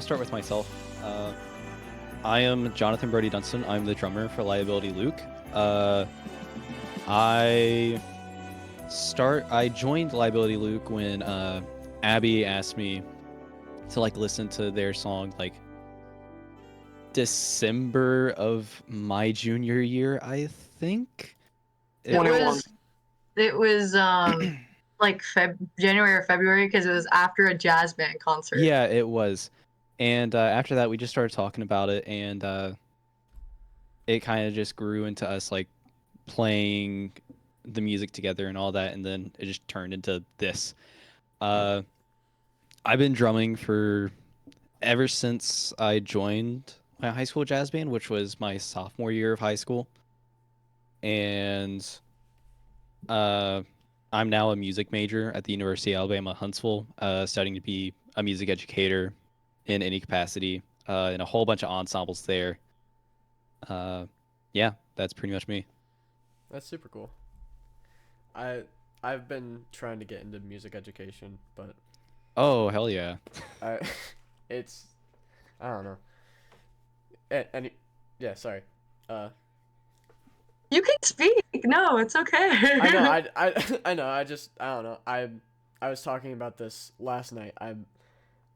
start with myself. I am Jonathan Brody Dunstan. I'm the drummer for Liability Luke. I joined Liability Luke when Abby asked me to listen to their song December of my junior year, I think. It was January or February, because it was after a jazz band concert. Yeah, it was. And after that, we just started talking about it, and it kind of just grew into us playing the music together and all that, and then it just turned into this. I've been drumming for ever since I joined my high school jazz band, which was my sophomore year of high school, and I'm now a music major at the University of Alabama Huntsville, studying to be a music educator in any capacity, in a whole bunch of ensembles there. Yeah, that's pretty much me. That's super cool. I've been trying to get into music education, but Oh, hell yeah. I it's I don't know. And yeah, sorry. You can speak. No, it's okay. I know. I know. I don't know. I was talking about this last night.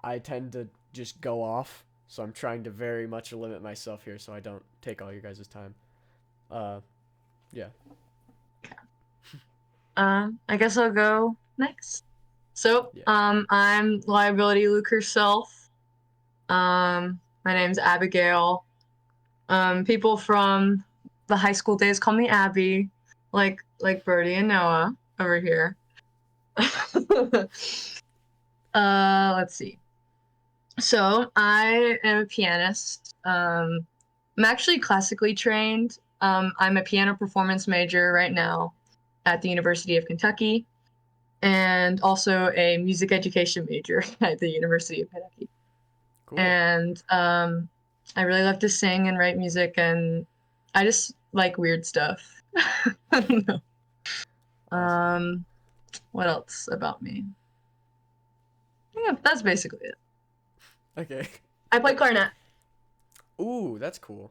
I tend to just go off, so I'm trying to very much limit myself here so I don't take all your guys' time. Yeah. I guess I'll go next. So, Yeah. I'm Liability Luke herself. My name's Abigail. People from the high school days call me Abby, like Brody and Noah over here. Let's see. So I am a pianist. I'm actually classically trained. I'm a piano performance major right now at the University of Kentucky, and also a music education major at the University of Kentucky. Cool. And I really love to sing and write music, and I just like weird stuff. I don't know. Awesome. What else about me? Yeah, that's basically it. Okay. I play clarinet. Ooh, that's cool.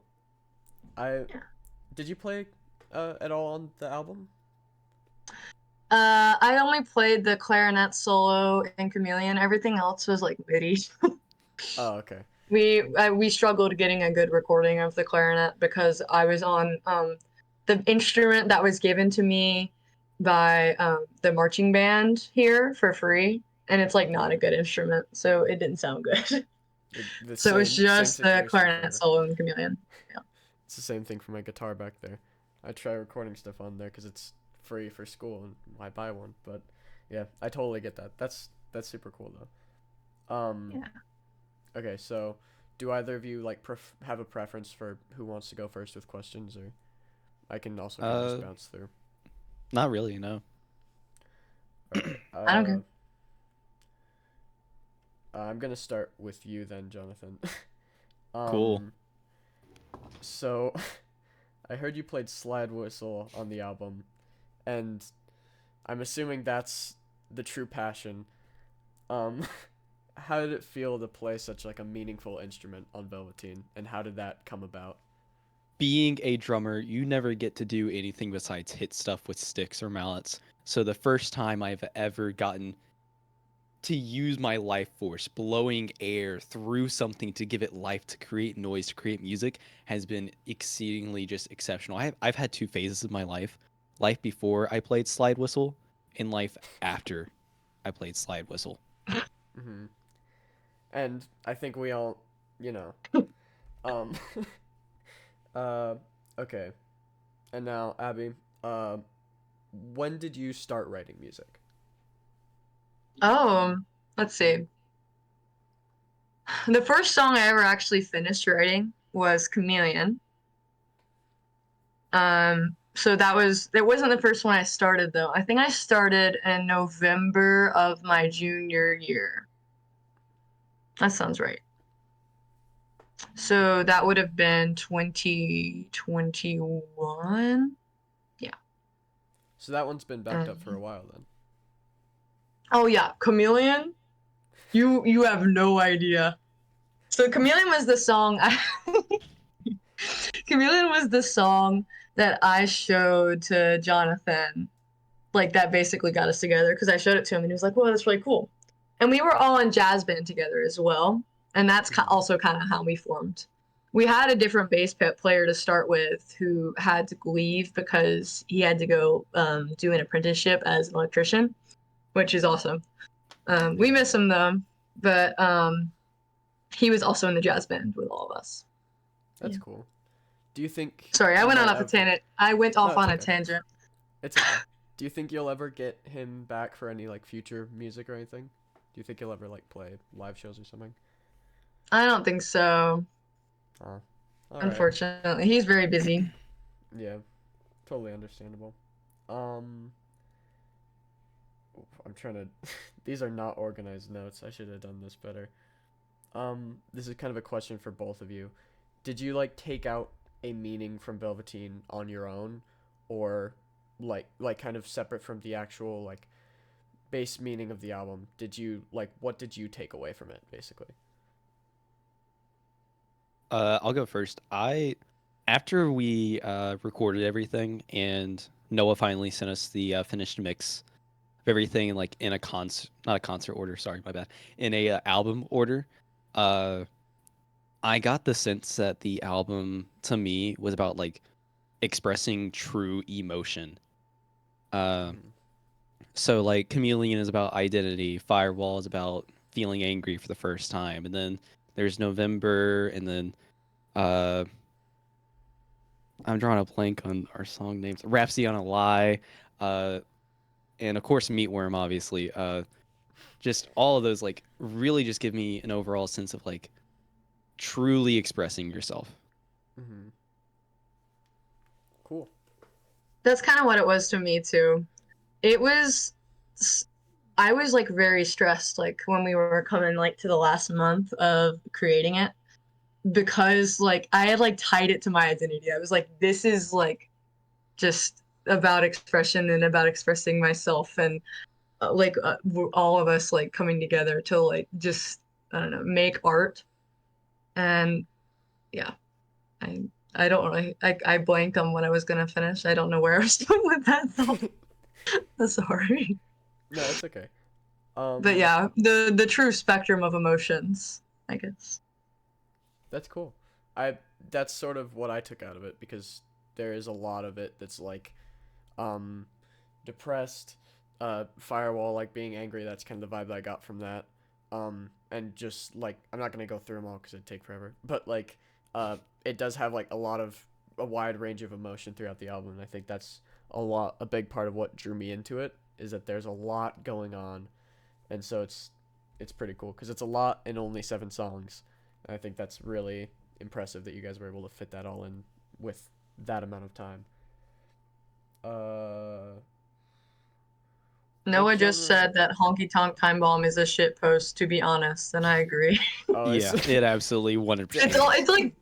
Did you play at all on the album? I only played the clarinet solo in Chameleon. Everything else was like MIDI. Oh, okay. We struggled getting a good recording of the clarinet because I was on the instrument that was given to me by the marching band here for free, and it's not a good instrument, so it didn't sound good. So it's Same just the situation clarinet for solo in Chameleon. Yeah. it's the same thing for my guitar back there. I try recording stuff on there because it's free for school and I buy one. But yeah, I totally get that. That's super cool though. Yeah. Okay, so do either of you have a preference for who wants to go first with questions, or I can also kind of just bounce through? Not really, no. All right. I don't care. I'm gonna start with you then, Jonathan. Cool. So, I heard you played slide whistle on the album, and I'm assuming that's the true passion. How did it feel to play such a meaningful instrument on Velveteen, and how did that come about? Being a drummer, you never get to do anything besides hit stuff with sticks or mallets. So the first time I've ever gotten to use my life force, blowing air through something to give it life, to create noise, to create music, has been exceedingly just exceptional. I've had two phases of my life: life before I played slide whistle, and life after I played slide whistle. Mm-hmm. And I think we all, you know, um, uh, okay. And now, Abby, when did you start writing music? Oh, let's see. The first song I ever actually finished writing was Chameleon. So it wasn't the first one I started though. I think I started in November of my junior year. That sounds right. So that would have been 2021. Yeah. So that one's been backed up for a while then. Oh yeah, Chameleon. You have no idea. So Chameleon was the song Chameleon was the song that I showed to Jonathan, like that basically got us together because I showed it to him and he was like, "Well, that's really cool." And we were all in jazz band together as well, and that's also kind of how we formed. We had a different player to start with who had to leave because he had to go do an apprenticeship as an electrician, which is awesome. We miss him though, but he was also in the jazz band with all of us. That's cool. Do you think? Sorry, I you went might off a ever- tangent. I went off No, it's on a okay. tangent. It's okay. Do you think you'll ever get him back for any like future music or anything? Do you think he'll ever like play live shows or something? I don't think so. Oh, all right. Unfortunately, he's very busy. Yeah, totally understandable. Um, I'm trying to. These are not organized notes. I should have done this better. This is kind of a question for both of you. Did you like take out a meaning from Velveteen on your own, or like kind of separate from the actual like base meaning of the album? Did you like what did you take away from it basically? I'll go first. After we recorded everything and Noah finally sent us the finished mix of everything, like in a not a concert order, sorry, my bad, in a album order. Uh, I got the sense that the album to me was about like expressing true emotion. Uh, Mhm. so like Chameleon is about identity, Firewall is about feeling angry for the first time, and then there's November, and then uh, I'm drawing a blank on our song names. Rhapsody on a Lie, uh, and of course Meatworm, obviously. Just all of those like really just give me an overall sense of like truly expressing yourself. Mhm. Cool. That's kind of what it was to me too. It was, I was like very stressed like when we were coming like to the last month of creating it because like I had like tied it to my identity. I was like, this is like just about expression and about expressing myself and all of us like coming together to like just I don't know make art and yeah I I don't really I blanked on what I was gonna finish. I don't know where I was going with that so sorry. No, it's okay. But yeah, the true spectrum of emotions, I guess. That's cool. I that's sort of what I took out of it because there is a lot of it that's like um depressed, Firewall like being angry, that's kind of the vibe that I got from that. And just like I'm not going to go through them all cuz it'd take forever. But like it does have like a wide range of emotion throughout the album and I think that's a big part of what drew me into it is that there's a lot going on. And so it's pretty cool cuz it's a lot in only 7 songs. And I think that's really impressive that you guys were able to fit that all in with that amount of time. Noah What just genre? said that Honky Tonk Time Bomb is a shit post, to be honest, and I agree. Oh, Yeah, it absolutely 100%. It's like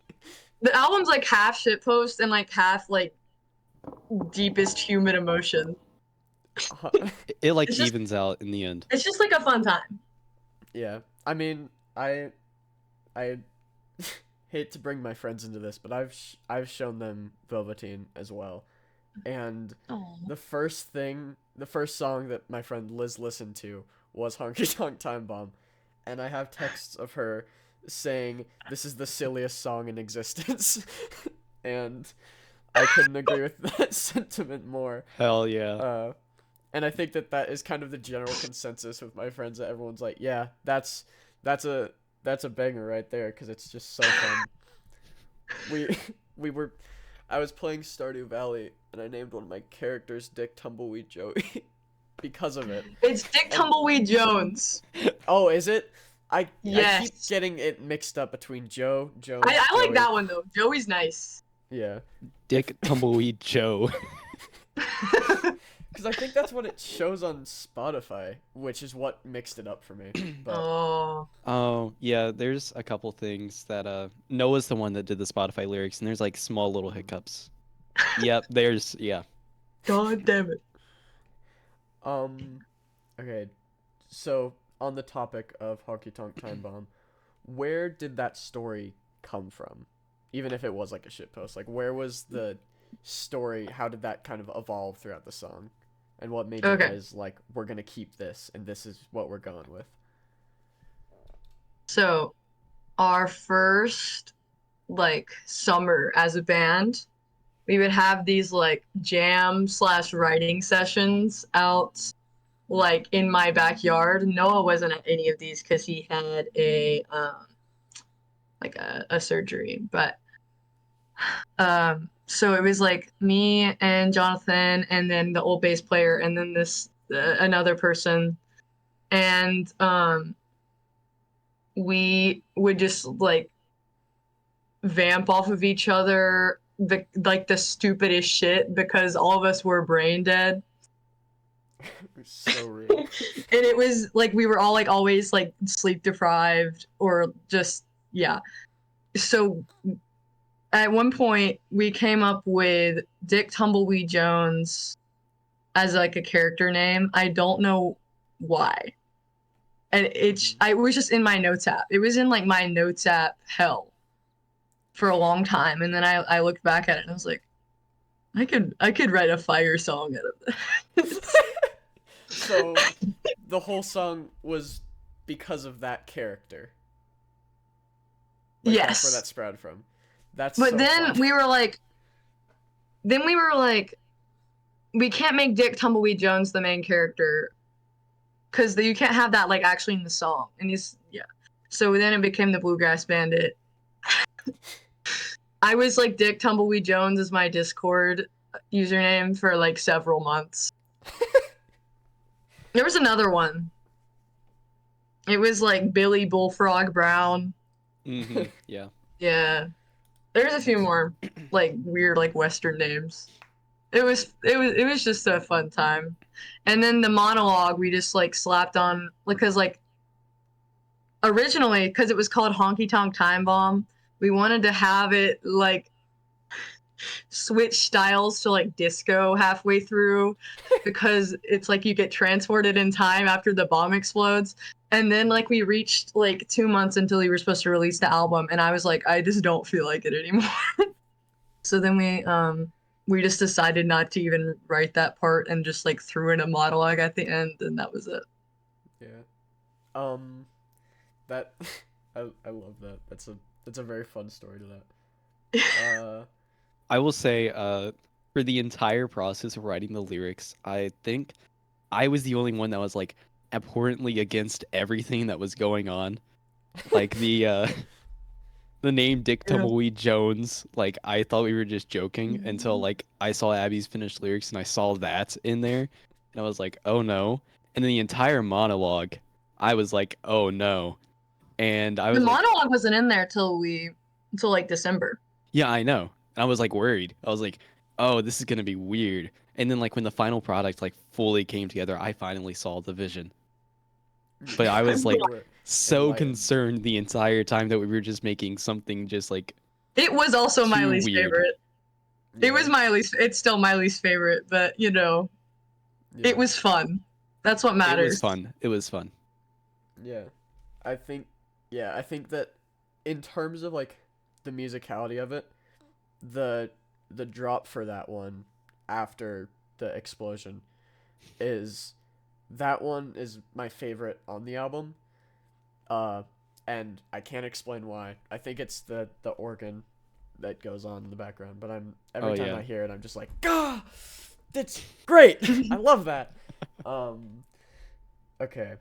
the album's like half shit post and like half like deepest human emotion. It like It's just evens out in the end. it's just like a fun time. yeah. I mean, I hate to bring my friends into this, but I've shown them Velveteen as well, and Oh. the first song that my friend Liz listened to was Honky Tonk Time Bomb, and I have texts of her saying this is the silliest song in existence, and I couldn't agree with that sentiment more. Hell yeah. And I think that is kind of the general consensus with my friends that everyone's like, yeah, that's a that's a banger right there because it's just so fun. We we were I was playing Stardew Valley and I named one of my characters Dick Tumbleweed Joey because of it. It's Dick Tumbleweed Jones. Oh, is it? I Yes. keep getting it mixed up between Joe, Jones, I like Joey. that one though. Joey's nice. Yeah. Dick Tumbleweed Joe. Because I think that's what it shows on Spotify, which is what mixed it up for me. But Oh. Oh, yeah, there's a couple things that Noah's the one that did the Spotify lyrics and there's like small little hiccups. Yep, yeah. God damn it. okay, so on the topic of Honky Tonk Time Bomb, where did that story come from? Even if it was like a shitpost, like where was the story? How did that kind of evolve throughout the song? And what made you Okay. guys like, we're gonna keep this and this is what we're going with? So our first like summer as a band, we would have these like jam slash writing sessions out like in my backyard. Noah wasn't at any of these because he had a like a surgery, but so it was like me and Jonathan and then the old bass player and then this another person, and we would just like vamp off of each other the stupidest shit because all of us were brain dead. It's so real. And it was like we were all like always like sleep deprived or just yeah. So at one point we came up with Dick Tumbleweed Jones as like a character name. I don't know why. And it was just in my notes app. It was in like my notes app hell for a long time, and then I looked back at it and I was like, I could write a fire song out of this. So the whole song was because of that character. Like, that's where Yes. that sprouted from. That's But so then fun. we were like, we can't make Dick Tumbleweed Jones the main character because you can't have that like actually in the song. And he's yeah. So then it became the Bluegrass Bandit. I was like Dick Tumbleweed Jones is my Discord username for like several months. There was another one. It was like Billy Bullfrog Brown. Yeah. Yeah. There's a few more like weird like Western names. It was just a fun time. And then the monologue we just like slapped on because like originally because it was called Honky Tonk Time Bomb, we wanted to have it like switch styles to like disco halfway through because it's like you get transported in time after the bomb explodes. And then like we reached like 2 months until we were supposed to release the album and I was like, I just don't feel like it anymore. So then we just decided not to even write that part and just like threw in a monologue at the end and that was it. Yeah. That I love that. That's a very fun story to that. I will say, for the entire process of writing the lyrics, I think I was the only one that was like abhorrently against everything that was going on. Like the name Dick Yeah. Tumbleweed Jones, like I thought we were just joking until like I saw Abby's finished lyrics and I saw that in there and I was like, "Oh no." And then the entire monologue, I was like, "Oh no." And I The was like, monologue wasn't in there till like December. "Yeah, I know." And I was like worried. I was like, "Oh, this is going to be weird." And then like when the final product like fully came together, I finally saw the vision. But I was like You were so enlightened. concerned the entire time that we were just making something just like It was also my too least weird. favorite. It was my least it's still my least favorite, but you know, Yeah. it was fun. That's what It was matters. fun. It was fun. Yeah. I think I think that in terms of like the musicality of it, the drop for that one after the explosion is that one is my favorite on the album. And I can't explain why. I think it's the organ that goes on in the background, but every time yeah. I hear it I'm just like, "Gah! That's great. I love that." Okay.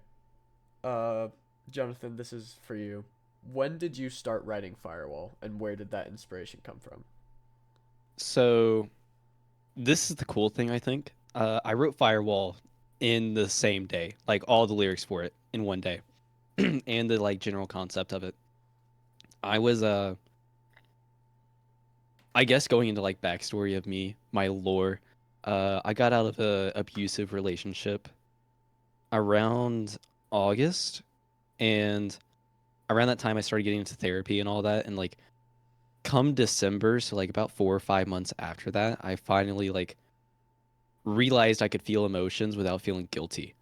Jonathan, this is for you. When did you start writing Firewall, and where did that inspiration come from? So this is the cool thing, I think. I wrote Firewall in the same day, like all the lyrics for it in one day, and the like general concept of it. I was I guess going into like backstory of me, my lore. I got out of a abusive relationship around August, and around that time I started getting into therapy and all that, and like come December, so like about 4 or 5 months after that, I finally like realized I could feel emotions without feeling guilty.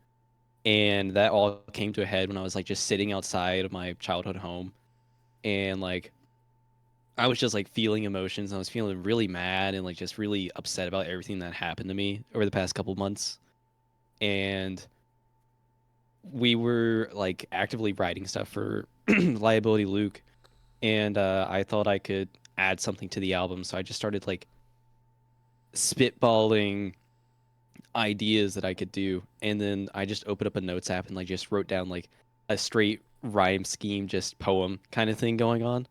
And that all came to a head when I was like just sitting outside of my childhood home and like I was just like feeling emotions. And I was feeling really mad and like just really upset about everything that happened to me over the past couple months. And we were like actively writing stuff for Liability Luke, and I thought I could add something to the album, so I just started like spitballing ideas that I could do, and then I just opened up a notes app and like just wrote down like a straight rhyme scheme, just poem kind of thing going on.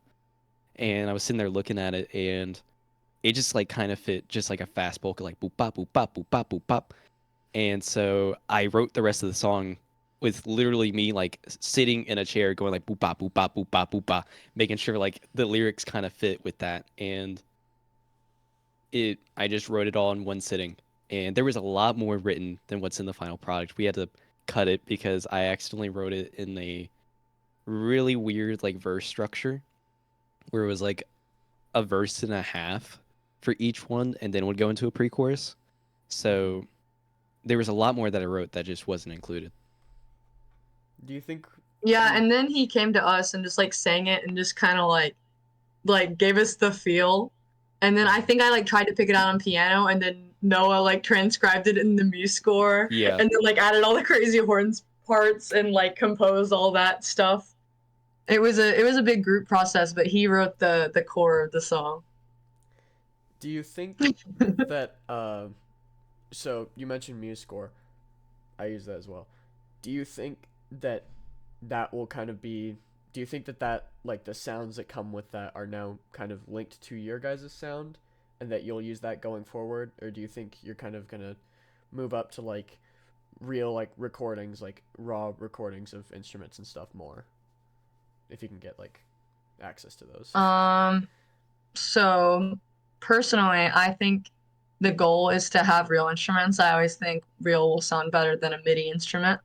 And I was sitting there looking at it, and it just like kind of fit just like a fast polka, like boop bop boop bop boop bop boop bop. And so I wrote the rest of the song with literally me like sitting in a chair going like boop bop boop bop boop bop boop bop, making sure like the lyrics kind of fit with that. And it I just wrote it all in one sitting. And there was a lot more written than what's in the final product. We had to cut it because I accidentally wrote it in a really weird like verse structure where it was like a verse and a half for each one and then would go into a pre-chorus. So there was a lot more that I wrote that just wasn't included. Do you think? Yeah, and then he came to us and just like sang it and just kind of like gave us the feel. And then I think I like tried to pick it out on piano, and then Noah like transcribed it in the muse score, Yeah. and then like added all the crazy horns parts and like composed all that stuff. It was a big group process, but he wrote the core of the song. Do you think that so you mentioned Muse score. I use that as well. Do you think that that will kind of be do you think that like the sounds that come with that are now kind of linked to your guys' sound and that you'll use that going forward, or do you think you're kind of going to move up to like real like recordings, like raw recordings of instruments and stuff more if you can get like access to those? So personally, I think the goal is to have real instruments. I always think real will sound better than a MIDI instrument.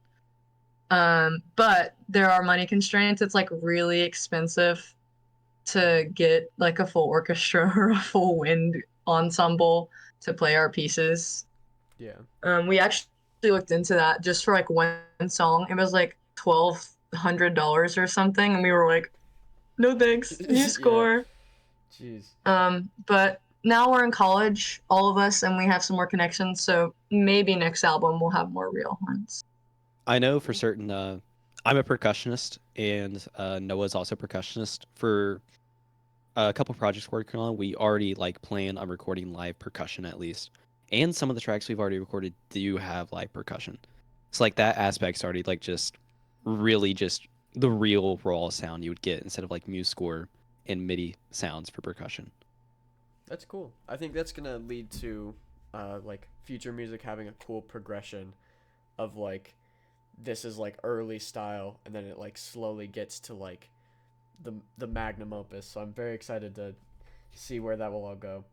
But there are money constraints. It's like really expensive to get like a full orchestra or a full wind ensemble to play our pieces. Yeah. We actually looked into that just for like one song. It was like $1,200 or something, and we were like, no thanks, new Yeah. score. Jeez. But now we're in college, all of us, and we have some more connections, so maybe next album we'll have more real horns. I know for certain I'm a percussionist, and Noah's also a percussionist. For a couple projects we're working on, we already like plan on recording live percussion at least. And some of the tracks we've already recorded do have live percussion. It's like that aspect's already like just really just the real raw sound you would get instead of like muse score and MIDI sounds for percussion. That's cool. I think that's gonna lead to like future music having a cool progression of like this is like early style and then it like slowly gets to like the magnum opus. So I'm very excited to see where that will all go.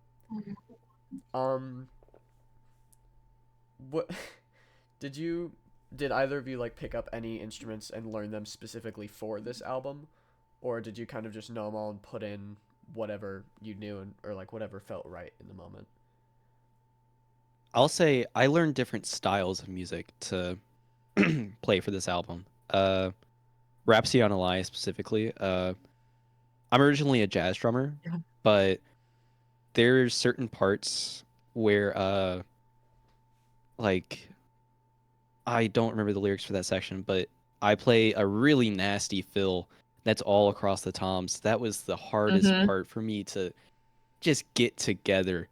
Um what did either of you like pick up any instruments and learn them specifically for this album, or did you kind of just know them all and put in whatever you knew or like whatever felt right in the moment? I'll say I learned different styles of music to play for this album. Rhapsody on a Lie specifically. I'm originally a jazz drummer, Yeah. but there's certain parts where like I don't remember the lyrics for that section, but I play a really nasty fill that's all across the toms. That was the hardest Mm-hmm. part for me to just get together.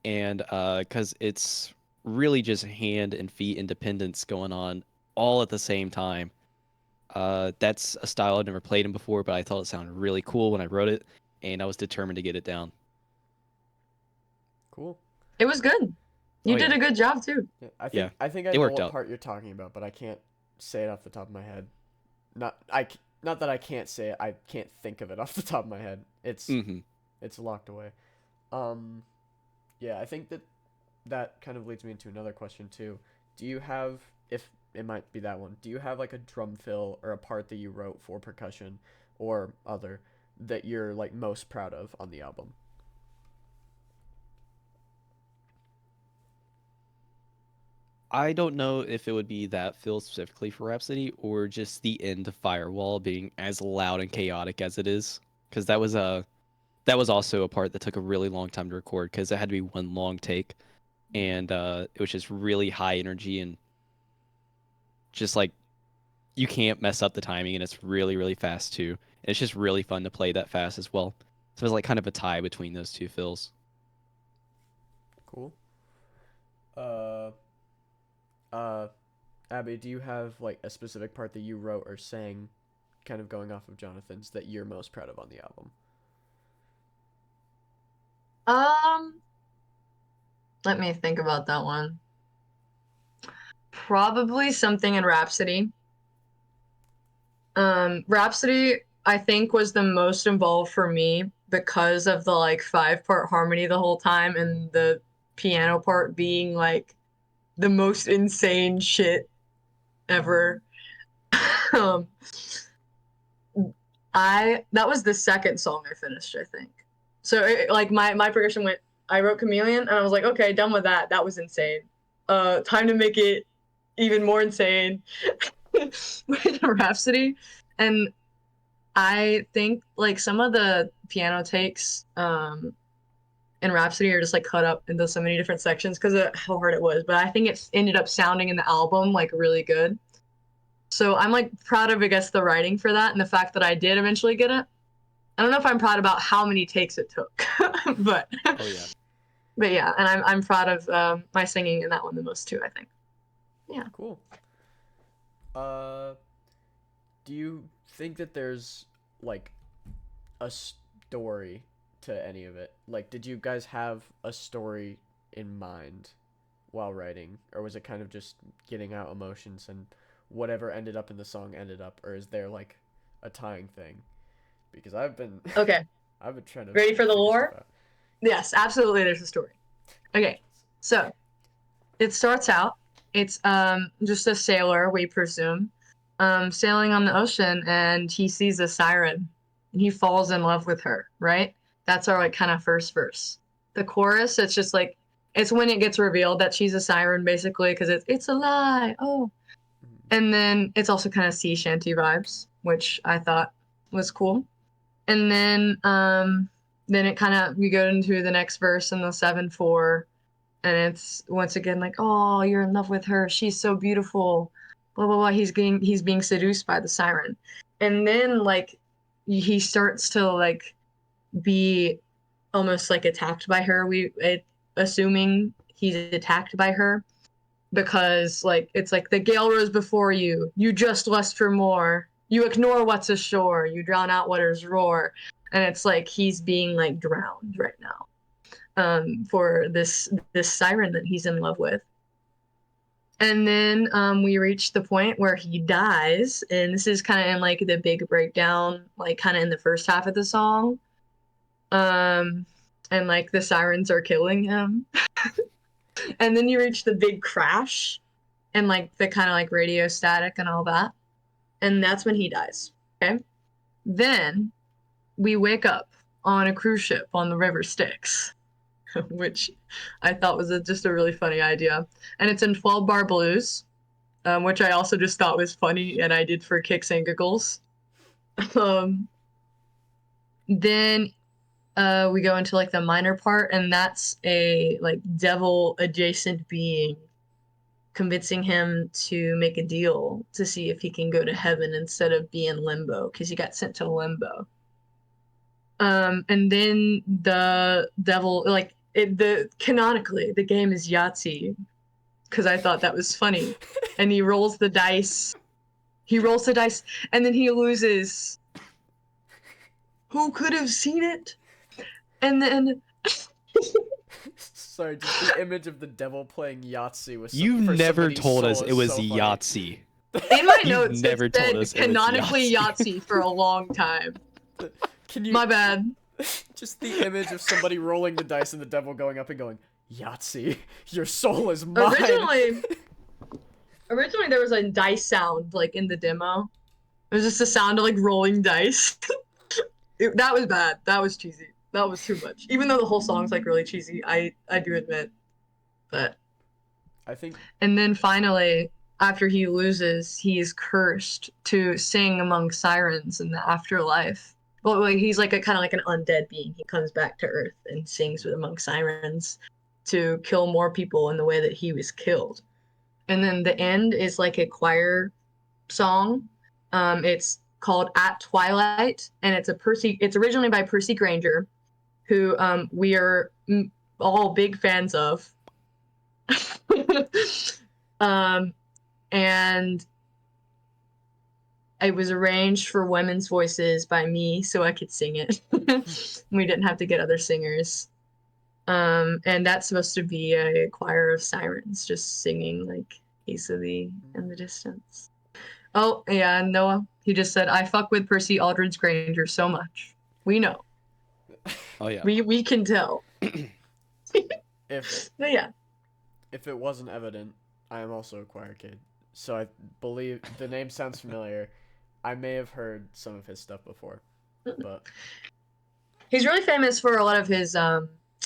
And cuz it's really just hand and feet independence going on all at the same time. That's a style I've never played in before, but I thought it sounded really cool when I wrote it, and I was determined to get it down. Cool. It was good. Oh You did yeah, a good job too. Yeah, yeah, I think I it know worked what out. part you're talking about, but I can't say it off the top of my head. Not that I can't say it. I can't think of it off the top of my head. Hmm. It's locked away. Um, yeah, I think that kind of leads me into another question too. Do you have, if it might be that one, do you have like a drum fill or a part that you wrote for percussion or other that you're like most proud of on the album? I don't know if it would be that fill specifically for Rhapsody or just the end of Firewall being as loud and chaotic as it is, because that was also a part that took a really long time to record because it had to be one long take, and it was just really high energy and just like you can't mess up the timing, and it's really really fast too. And it's just really fun to play that fast as well. So it was like kind of a tie between those two fills. Cool. Uh, Abby, do you have like a specific part that you wrote or sang, kind of going off of Jonathan's, that you're most proud of on the album? Let me think about that one. Probably something in Rhapsody. Rhapsody, I think, was the most involved for me because of the like 5-part harmony the whole time and the piano part being like the most insane shit ever. um, that was the second song I finished, I think. So like my progression went. I wrote Chameleon, and I was like, okay, done with that. That was insane. Time to make it even more insane with Rhapsody, and I think like some of the piano takes in Rhapsody are just like cut up into so many different sections because of how hard it was. But I think it ended up sounding in the album like really good. So I'm like proud of, I guess, the writing for that and the fact that I did eventually get it. I don't know if I'm proud about how many takes it took, but Oh yeah. but yeah, and I'm proud of my singing in that one the most too, I think. Yeah. Cool. Uh, do you think that there's like a story to any of it? Like, did you guys have a story in mind while writing, or was it kind of just getting out emotions and whatever ended up in the song ended up, or is there like a tying thing? Because Okay. I've been trying to Ready for the figure lore? stuff out. Yes, absolutely. There's a story. Okay, so it starts out. It's just a sailor, we presume, sailing on the ocean, and he sees a siren, and he falls in love with her. Right? That's our like kind of first verse. The chorus, it's just like it's when it gets revealed that she's a siren, basically, because it's a lie. Oh, and then it's also kind of sea shanty vibes, which I thought was cool. And then it kind of we go into the next verse in the 7/4, and it's once again like, oh, you're in love with her, she's so beautiful, blah blah blah. He's being seduced by the siren, and then like he starts to like be almost like attacked by her. Assuming he's attacked by her because like it's like the gale rose before you, you just lust for more, you ignore what's ashore, you drown out waters roar, and it's like he's being like drowned right now for this siren that he's in love with. And then we reach the point where he dies, and this is kind of in like the big breakdown, like kind of in the first half of the song. And like the sirens are killing him. And then you reach the big crash and like the kind of like radio static and all that. And that's when he dies. Okay. Then we wake up on a cruise ship on the river Styx, which I thought was just a really funny idea. And it's in 12-bar blues, which I also just thought was funny and I did for kicks and giggles. Then we go into like the minor part, and that's a like devil adjacent being convincing him to make a deal to see if he can go to heaven instead of be in limbo because he got sent to limbo. And then the devil like canonically the game is Yahtzee because I thought that was funny, and he rolls the dice. He rolls the dice, and then he loses. Who could have seen it? And then Sorry, just the image of the devil playing Yahtzee was You for never somebody's told us soul it is was so funny. Yahtzee. in my You notes never it told said us it was canonically Yahtzee. Yahtzee for a long time. Can you My bad. just the image of somebody rolling the dice and the devil going up and going, Yahtzee, your soul is mine. Originally there was a dice sound like in the demo. It was just a sound of like rolling dice. That was bad. That was cheesy. That was too much. Even though the whole song's like really cheesy, I do admit. But I think and then finally, after he loses, he is cursed to sing among sirens in the afterlife well, he's like a kind of like an undead being. He comes back to Earth and sings with among sirens to kill more people in the way that he was killed. And then the end is like a choir song. It's called At Twilight, and it's originally by Percy Granger, who we are all big fans of. And it was arranged for women's voices by me so I could sing it. We didn't have to get other singers. And that's supposed to be a choir of sirens just singing like easily in the distance. Oh, yeah, Noah, he just said, I fuck with Percy Aldridge Granger so much. We know. Oh yeah. We can tell. If But yeah. if it wasn't evident, I am also a choir kid. So I believe the name sounds familiar. I may have heard some of his stuff before, but He's really famous for a lot of his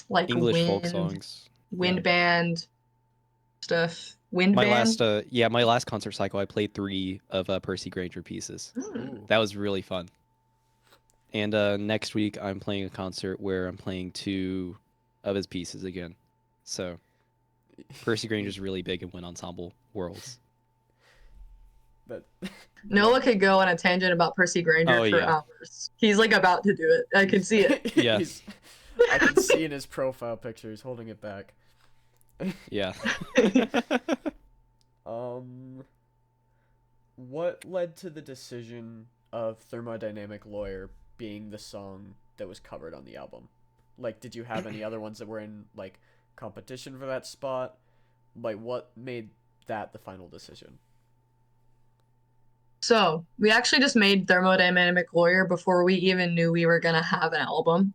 like English folk songs. wind band stuff. Wind My band. last concert cycle, I played 3 of Percy Granger pieces. ooh, That was really fun. And next week, I'm playing a concert where I'm playing 2 of his pieces again. So Percy Granger's really big in wind ensemble worlds. but Noah could go on a tangent about Percy Granger Oh, for yeah. hours. He's like about to do it. I can see it. Yeah. I can see in his profile picture he's holding it back. Yeah. What led to the decision of Thermodynamic Lawyer being the song that was covered on the album? Like, did you have any other ones that were in, like, competition for that spot? Like, what made that the final decision? So we actually just made Thermodynamic Lawyer before we even knew we were gonna have an album.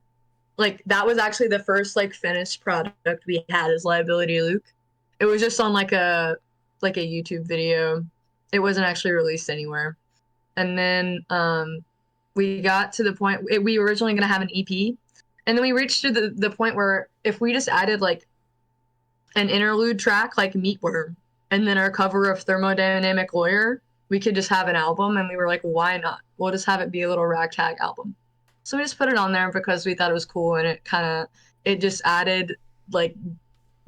Like that was actually the first like finished product we had as Liability Luke. It was just on like a YouTube video. It wasn't actually released anywhere. And then we got to the point we were originally gonna have an EP, and then we reached to the point where if we just added like an interlude track like Meatworm and then our cover of Thermodynamic Lawyer, we could just have an album. And we were like, why not? We'll just have it be a little ragtag album. So we just put it on there because we thought it was cool, and it just added like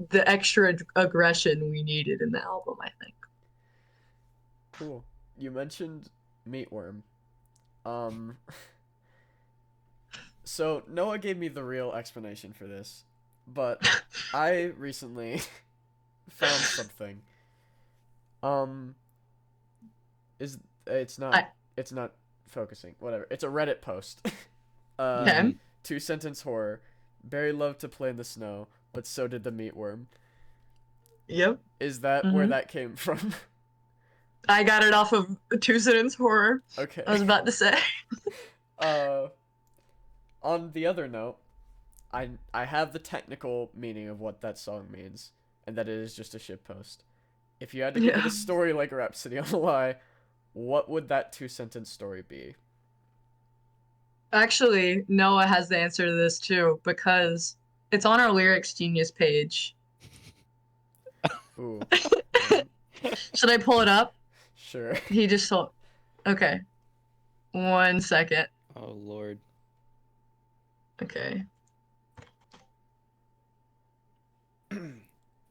the extra aggression we needed in the album, I think. Cool. You mentioned Meatworm. So Noah gave me the real explanation for this, but I recently found something. It's not focusing. Whatever. It's a Reddit post. Okay. 2-sentence horror. Barry loved to play in the snow, but so did the meatworm. Yep. Is that where that came from? I got it off of 2-sentence horror. Okay. I was about to say. On the other note, I have the technical meaning of what that song means, and that it is just a shitpost. If you had to give it a story like Rhapsody on a Lie, what would that 2-sentence story be? Actually, Noah has the answer to this too, because it's on our Lyrics Genius page. Ooh. Should I pull it up? Sure. He just told. Okay. 1 second. Oh Lord. Okay.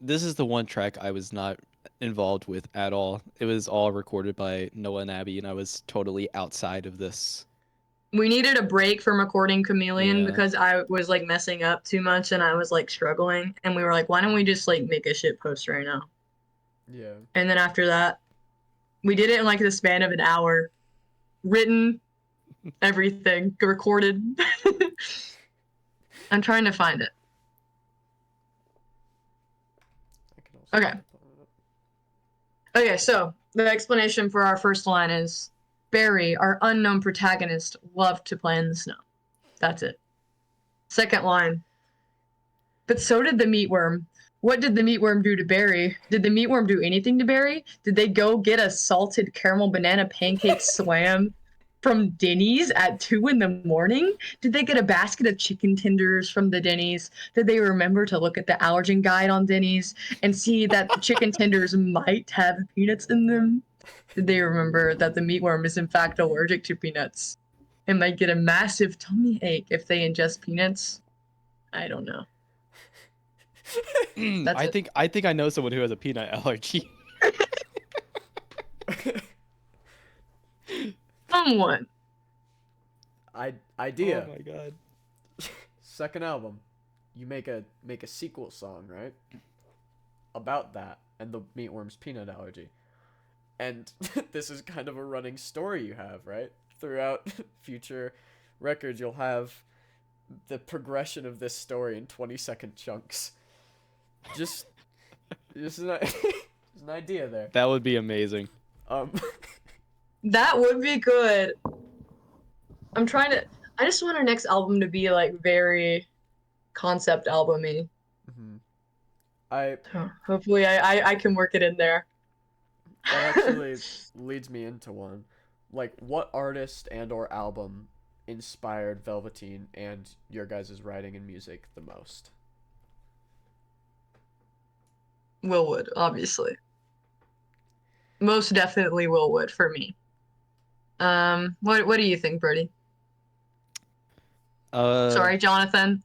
This is the one track I was not involved with at all. It was all recorded by Noah and Abby, and I was totally outside of this. We needed a break from recording Chameleon Yeah. because I was like messing up too much and I was like struggling, and we were like, why don't we just like make a shit post right now? Yeah. And then after that, we did it in like the span of an hour. Written, everything, recorded. I'm trying to find it. I can also Okay. Okay, so the explanation for our first line is Barry, our unknown protagonist, loved to play in the snow. That's it. Second line. But so did the meatworm. What did the meatworm do to Barry? Did the meatworm do anything to Barry? Did they go get a salted caramel banana pancake slam from Denny's at 2 a.m? Did they get a basket of chicken tenders from the Denny's? Did they remember to look at the allergen guide on Denny's and see that the chicken tenders might have peanuts in them? Did they remember that the meatworm is in fact allergic to peanuts? and might get a massive tummy ache if they ingest peanuts. I don't know. That's it. I think I know someone who has a peanut allergy. Someone. Idea. Oh my god. Second album, you make a sequel song, right? About that and the meatworm's peanut allergy. And this is kind of a running story you have, right? Throughout future records, you'll have the progression of this story in 20-second chunks. Just an idea there. That would be amazing. That would be good. I just want our next album to be like very concept album-y. Mm-hmm. Hopefully I can work it in there. That actually leads me into one. Like, what artist and or album inspired Velveteen and your guys' writing and music the most? Will Wood, obviously. Most definitely Will Wood for me. What do you think, Brody? Sorry, Jonathan.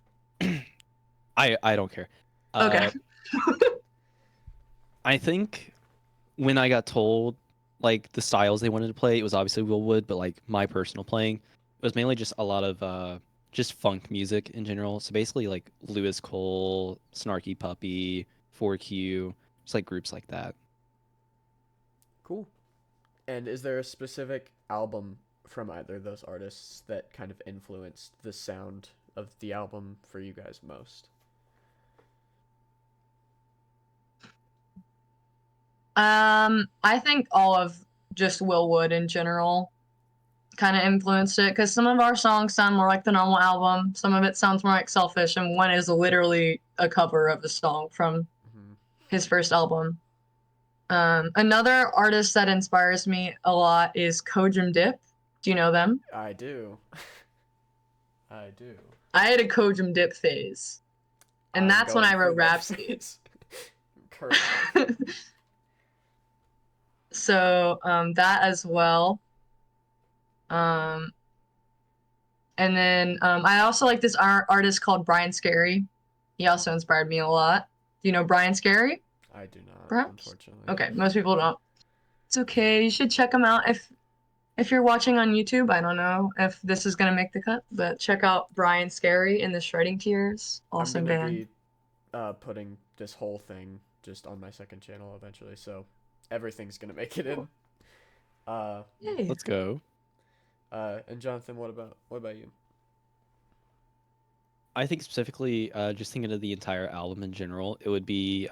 I don't care. Okay. I think when I got told like the styles they wanted to play, it was obviously Will Wood, but like my personal playing, it was mainly just a lot of just funk music in general. So basically like Lewis Cole, Snarky Puppy, 4Q, just like groups like that. Cool. And is there a specific album from either of those artists that kind of influenced the sound of the album for you guys most? I think all of just Will Wood in general kind of influenced it because some of our songs sound more like the normal album, some of it sounds more like Selfish, and one is literally a cover of a song from his first album. Another artist that inspires me a lot is Kojim Dip. Do you know them? I do. I do. I had a Kojim Dip phase, and that's when I wrote Rhapsody. So that as well. And then I also like this artist called Brian Scary. He also inspired me a lot. Do you know Brian Scary? I do not, Perhaps? unfortunately. Okay, most people don't. It's okay. You should check him out if you're watching on YouTube. I don't know if this is gonna make the cut, but check out Brian Scary in the Shredding Tears. Awesome I'm gonna band. be putting this whole thing just on my second channel eventually, so everything's gonna make it in. Yay. Let's go. And Jonathan, what about you? I think specifically, just thinking of the entire album in general, it would be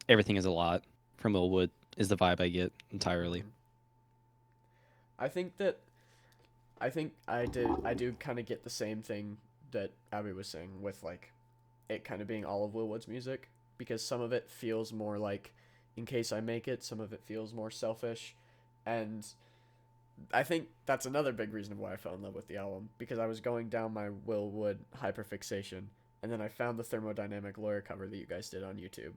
Everything Is a Lot from Will Wood is the vibe I get entirely. I think I do kind of get the same thing that Abby was saying with like it kind of being all of Will Wood's music, because some of it feels more like In Case I Make It, some of it feels more Selfish, and I think that's another big reason why I fell in love with the album, because I was going down my Will Wood hyperfixation, and then I found the Thermodynamic Lawyer cover that you guys did on YouTube,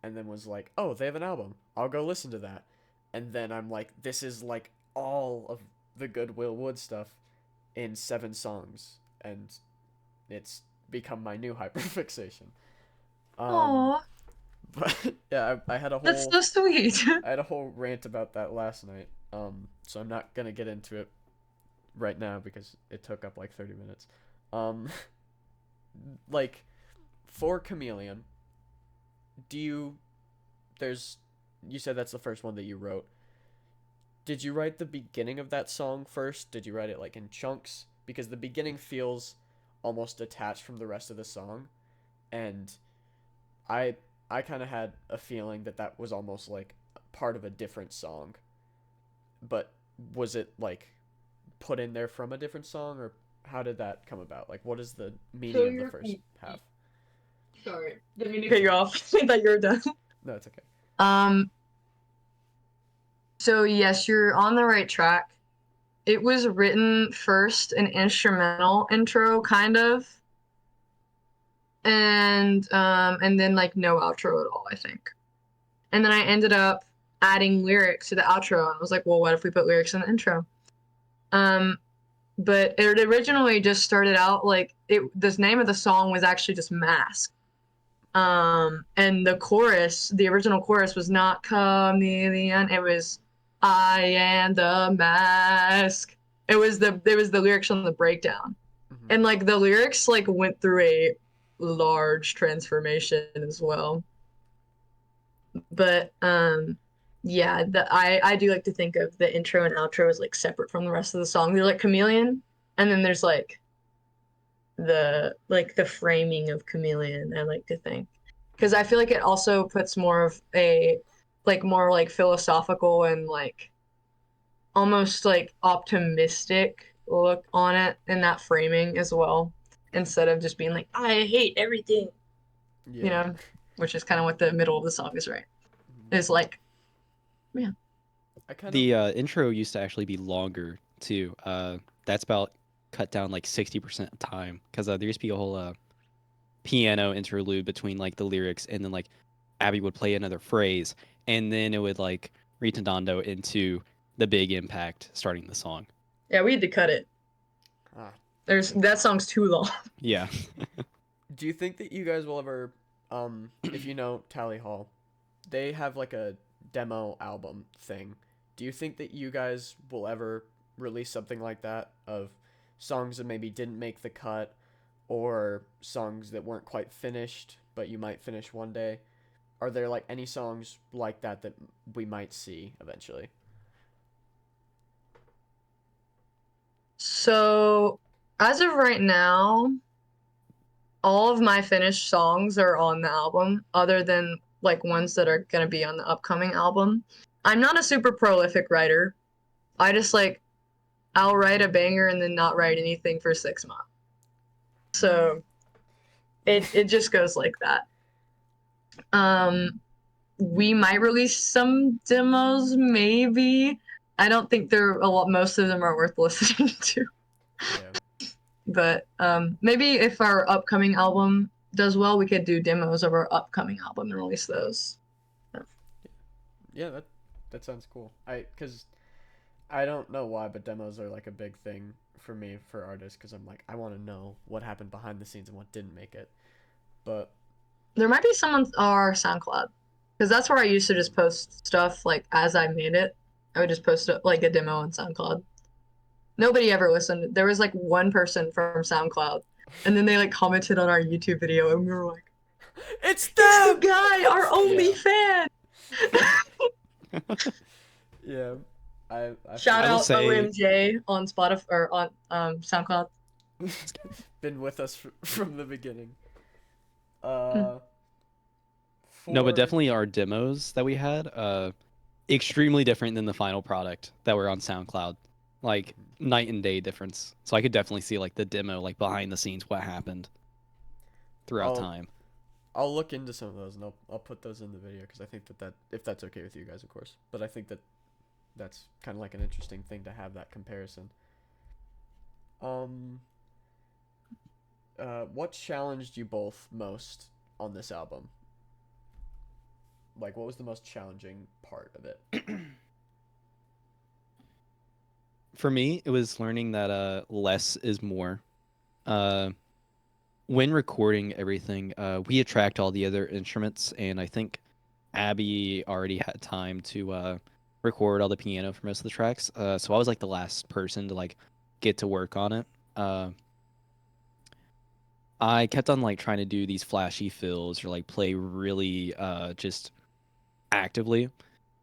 and then was like, oh, they have an album, I'll go listen to that. And then I'm like, this is like all of the good Will Wood stuff in 7 songs, and it's become my new hyperfixation. Aww. But yeah, I had a whole That's so sweet. I had a whole rant about that last night. So I'm not gonna get into it right now because it took up like 30 minutes. Like for Chameleon, you said that's the first one that you wrote. Did you write the beginning of that song first? Did you write it like in chunks? Because the beginning feels almost detached from the rest of the song, and I kind of had a feeling that was almost like part of a different song. But was it like put in there from a different song, or how did that come about? Like, what is the meaning of the first half? Sorry, didn't mean to cut you off. I thought you were done. No, it's okay. So yes, you're on the right track. It was written first, an instrumental intro, kind of, and then like no outro at all, I think. And then I ended up adding lyrics to the outro, and I was like, well, what if we put lyrics in the intro? but it originally just started out like the name of the song was actually just Mask. And the chorus, the original chorus was not Chameleon, it was I am the mask. It was the lyrics on the breakdown. Mhm. And like the lyrics like went through a large transformation as well. But yeah, I do like to think of the intro and outro as like separate from the rest of the song. They're like Chameleon, and then there's like the framing of Chameleon, I like to think. Because I feel like it also puts more of a like more like philosophical and like almost like optimistic look on it in that framing as well, instead of just being like, I hate everything, you Yeah. know, which is kind of what the middle of the song is, right? Mhm. Is like, yeah. I kind of The intro used to actually be longer too. That's about cut down like 60% of time because there used to be a whole piano interlude between like the lyrics, and then like Abby would play another phrase, and then it would like retardando into the big impact starting the song. Yeah, we had to cut it. ah. That song's too long. Yeah. Do you think that you guys will ever, if you know Tally Hall, they have like a demo album thing. Do you think that you guys will ever release something like that of songs that maybe didn't make the cut, or songs that weren't quite finished but you might finish one day? Are there like any songs like that that we might see eventually? So, as of right now, all of my finished songs are on the album, other than like ones that are gonna be on the upcoming album. I'm not a super prolific writer. I just like I'll write a banger and then not write anything for 6 months. So it just goes like that. Um, we might release some demos, maybe. I don't think they're a lot. Most of them are worth listening to. Yeah. But maybe if our upcoming album does well, we could do demos of our upcoming album and release those. Yeah, that sounds cool. Cuz I don't know why, but demos are like a big thing for me for artists cuz I'm like I want to know what happened behind the scenes and what didn't make it. But There might be some on our SoundCloud, because that's where I used to just post stuff like as I made it. I would just post like a demo on SoundCloud. Nobody ever listened. There was like one person from SoundCloud, and then they like commented on our YouTube video, and we were like, it's "It's the them. guy, our only Yeah. fan." Yeah. I Shout I will out say- OMJ on Spotify or on SoundCloud. been with us from the beginning. No, but For definitely our demos that we had, extremely different than the final product that were on SoundCloud. Like night and day difference. So I could definitely see like the demo, like behind the scenes, what happened throughout I'll time. I'll look into some of those and I'll put those in the video because I think that if that's okay with you guys, of course. But I think that that's kind of like an interesting thing to have that comparison. Um. What challenged you both most on this album? Like, what was the most challenging part of it? For me, it was learning that less is more. Uh, when recording everything, we attract all the other instruments, and I think Abby already had time to record all the piano for most of the tracks. So I was like the last person to like get to work on it. I kept on like trying to do these flashy fills or like play really just actively,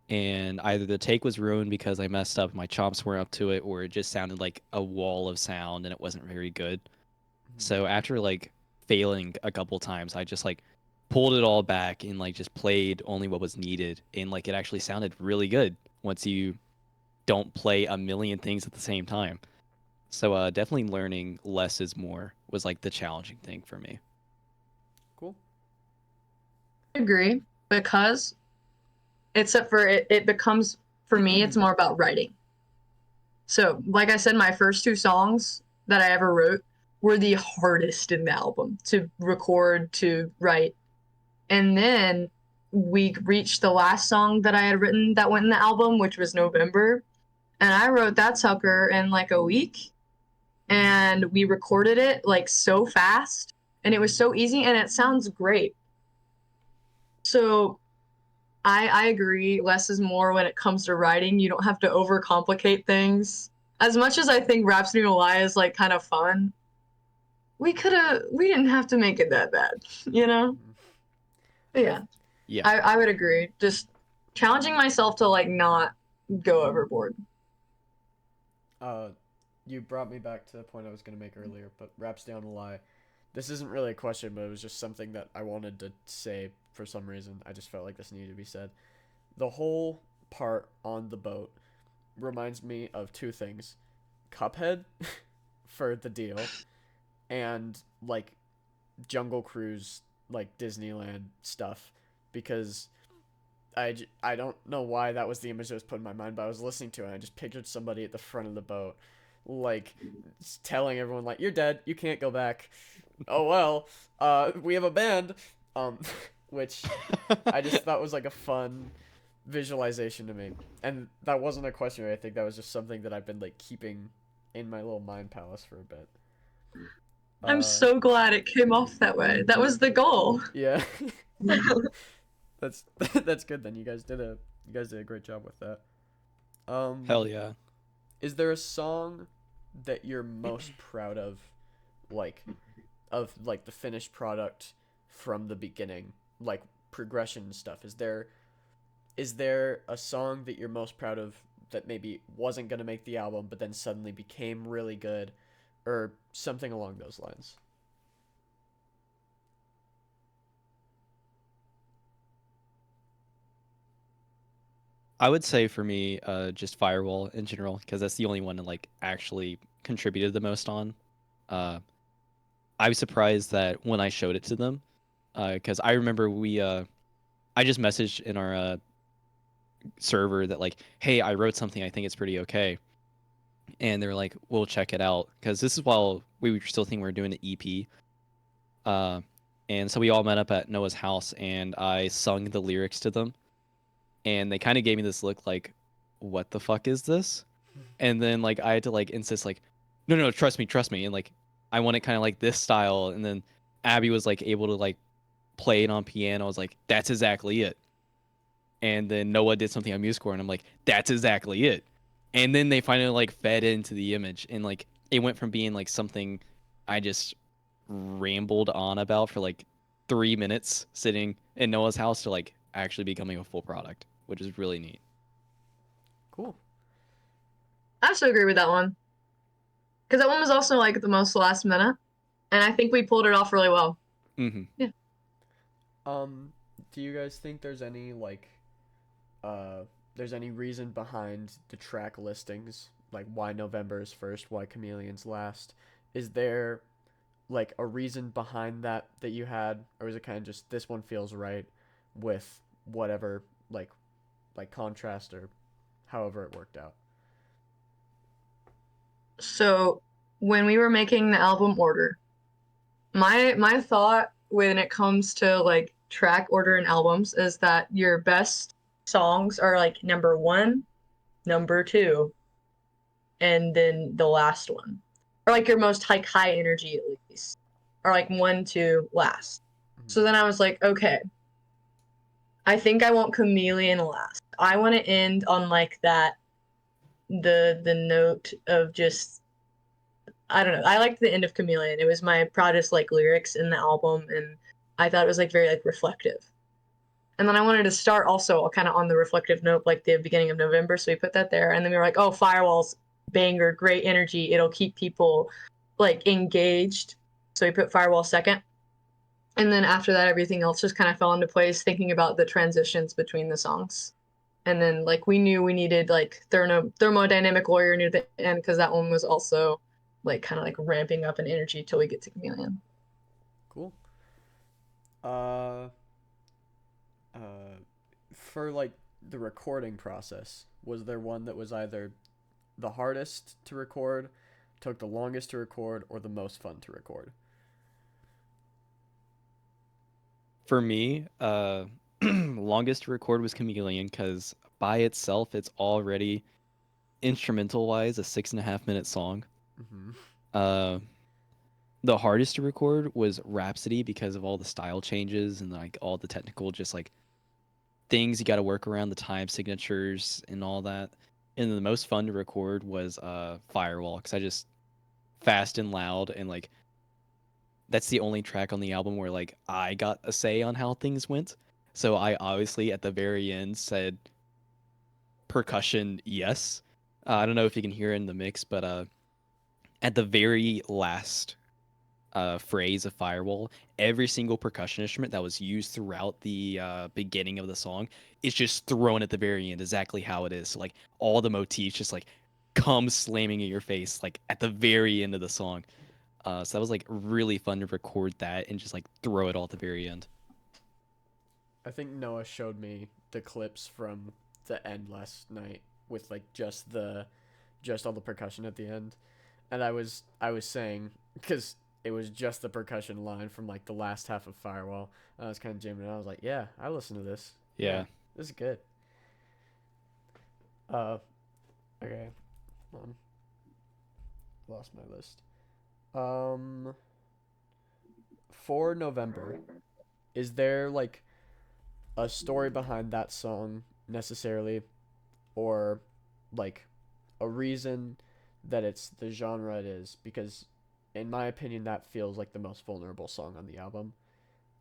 and either the take was ruined because I messed up, my chops weren't up to it, or it just sounded like a wall of sound and it wasn't very good. So after like failing a couple times, I just like pulled it all back and like just played only what was needed, and like it actually sounded really good once you don't play a million things at the same time. So definitely learning less is more was like the challenging thing for me. Cool. I agree, because except for it becomes, for me, it's more about writing. So, like I said, my first two songs that I ever wrote were the hardest in the album to record, to write. And then we reached the last song that I had written that went in the album, which was November. And I wrote that sucker in like a week. and we recorded it like so fast, and it was so easy, and it sounds great. So I agree, less is more when it comes to writing. You don't have to overcomplicate things. As much as I think Rhapsody in a Lie is like kind of fun, we didn't have to make it that bad, you know? But yeah, Yeah. I would agree. Just challenging myself to like not go overboard. You brought me back to the point I was gonna make earlier, but Rhapsody on a Lie. This isn't really a question, but it was just something that I wanted to say for some reason. I just felt like this needed to be said. The whole part on the boat reminds me of two things: Cuphead for the deal, and like Jungle Cruise, like Disneyland stuff, because I don't know why that was the image that was put in my mind, but I was listening to it and I just pictured somebody at the front of the boat, like telling everyone like, "You're dead, you can't go back." Oh well, we have a band, um, which I just thought was like a fun visualization to me, and that wasn't a question or anything. That was just something that I've been like keeping in my little mind palace for a bit. I'm Uh, so glad it came off that way. That was the goal. yeah, that's that's good. Then you guys did a great job with that. Hell yeah. Is there a song that you're most proud like of like the finished product from the beginning, like progression and stuff? Is there a song that you're most proud of that maybe wasn't gonna make the album but then suddenly became really good, or something along those lines? I would say for me, just Firewall in general, because that's the only one that like actually contributed the most on. Uh, I was surprised that when I showed it to them, because I remember I just messaged in our server that like, hey, I wrote something, I think it's pretty okay, and they're like, we'll check it out, because this is while we were still thinking we were doing the EP. And so we all met up at Noah's house, and I sung the lyrics to them, and they kind of gave me this look like, what the fuck is this? And then like I had to like insist like, no, no, trust me, and like I want it kind of like this style. And then Abby was like able to like play it on piano. I was like, that's exactly it. And then Noah did something on MuseScore, and I'm like, that's exactly it. And then they finally like fed into the image, and like it went from being like something I just rambled on about for like 3 minutes sitting in Noah's house to like actually becoming a full product, which is really neat. Cool. I also agree with that one. Because that one was also like the most last minute. And I think we pulled it off really well. Mm-hmm. Yeah. Do you guys think there's any reason behind the track listings, like why November is first, why Chameleon's last? Is there like a reason behind that you had, or is it kind of just this one feels right with whatever like contrast or however it worked out? So when we were making the album order, my thought when it comes to like track order in albums is that your best songs are like number one, number two, and then the last one. Or like your most like high energy at least. Or like one, two, last. So then I was like, okay, I think I want Chameleon last. I want to end on like that the note of just I don't know. I liked the end of Chameleon. It was my proudest like lyrics in the album, and I thought it was like very like reflective. And then I wanted to start also kind of on the reflective note, like the beginning of November. So we put that there, and then we were like, oh, Firewall's banger, great energy. It'll keep people like engaged. So we put Firewall second. And then after that, everything else just kind of fell into place, thinking about the transitions between the songs. And then like we knew we needed like thermodynamic warrior near the end because that one was also like kind of like ramping up in energy till we get to Chameleon. Cool. Uh, uh, for like the recording process, was there one that was either the hardest to record, took the longest to record, or the most fun to record? For me, longest to record was Chameleon because by itself, it's already instrumental wise a 6.5 minute song. Mm-hmm. Uh, the hardest to record was Rhapsody because of all the style changes and like all the technical just like things you got to work around, the time signatures and all that. And then the most fun to record was Firewall because I just fast and loud and like that's the only track on the album where like I got a say on how things went. So I obviously at the very end said percussion yes. I don't know if you can hear it in the mix, but at the very last phrase of Firewall, every single percussion instrument that was used throughout the beginning of the song is just thrown at the very end exactly how it is. So, like all the motifs just like come slamming in your face like at the very end of the song. So that was like really fun to record that and just like throw it all at the very end. I think Noah showed me the clips from the end last night with like just all the percussion at the end, and I was saying because it was just the percussion line from like the last half of Firewall. I was kind of jamming. I was like, yeah, I listen to this. Yeah, Yeah. this is good. Uh, okay, hold on, lost my list. Um, for November, is there like a story behind that song necessarily, or like a reason that it's the genre it is? Because in my opinion that feels like the most vulnerable song on the album,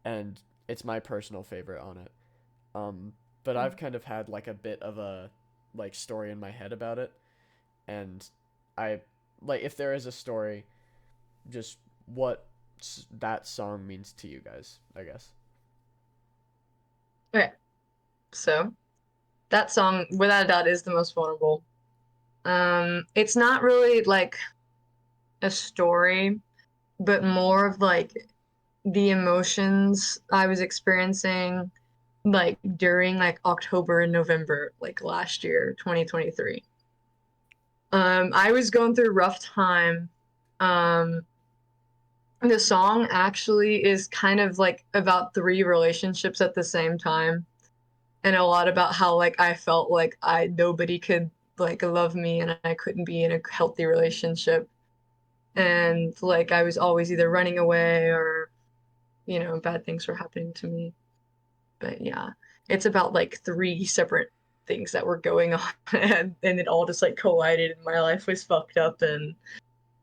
and it's my personal favorite on it. um but I've kind of had like a bit of a like story in my head about it, and I like if there is a story, just what that song means to you guys, I guess. Okay, so that song, without a doubt, is the most vulnerable. It's not really like a story, but more of like the emotions I was experiencing like during like October and November, like last year, 2023. I was going through a rough time. Um, the song actually is kind of like about three relationships at the same time, and a lot about how like I felt like I nobody could like love me and I couldn't be in a healthy relationship. And like I was always either running away or, bad things were happening to me. But yeah, it's about like three separate things that were going on and it all just like collided and my life was fucked up and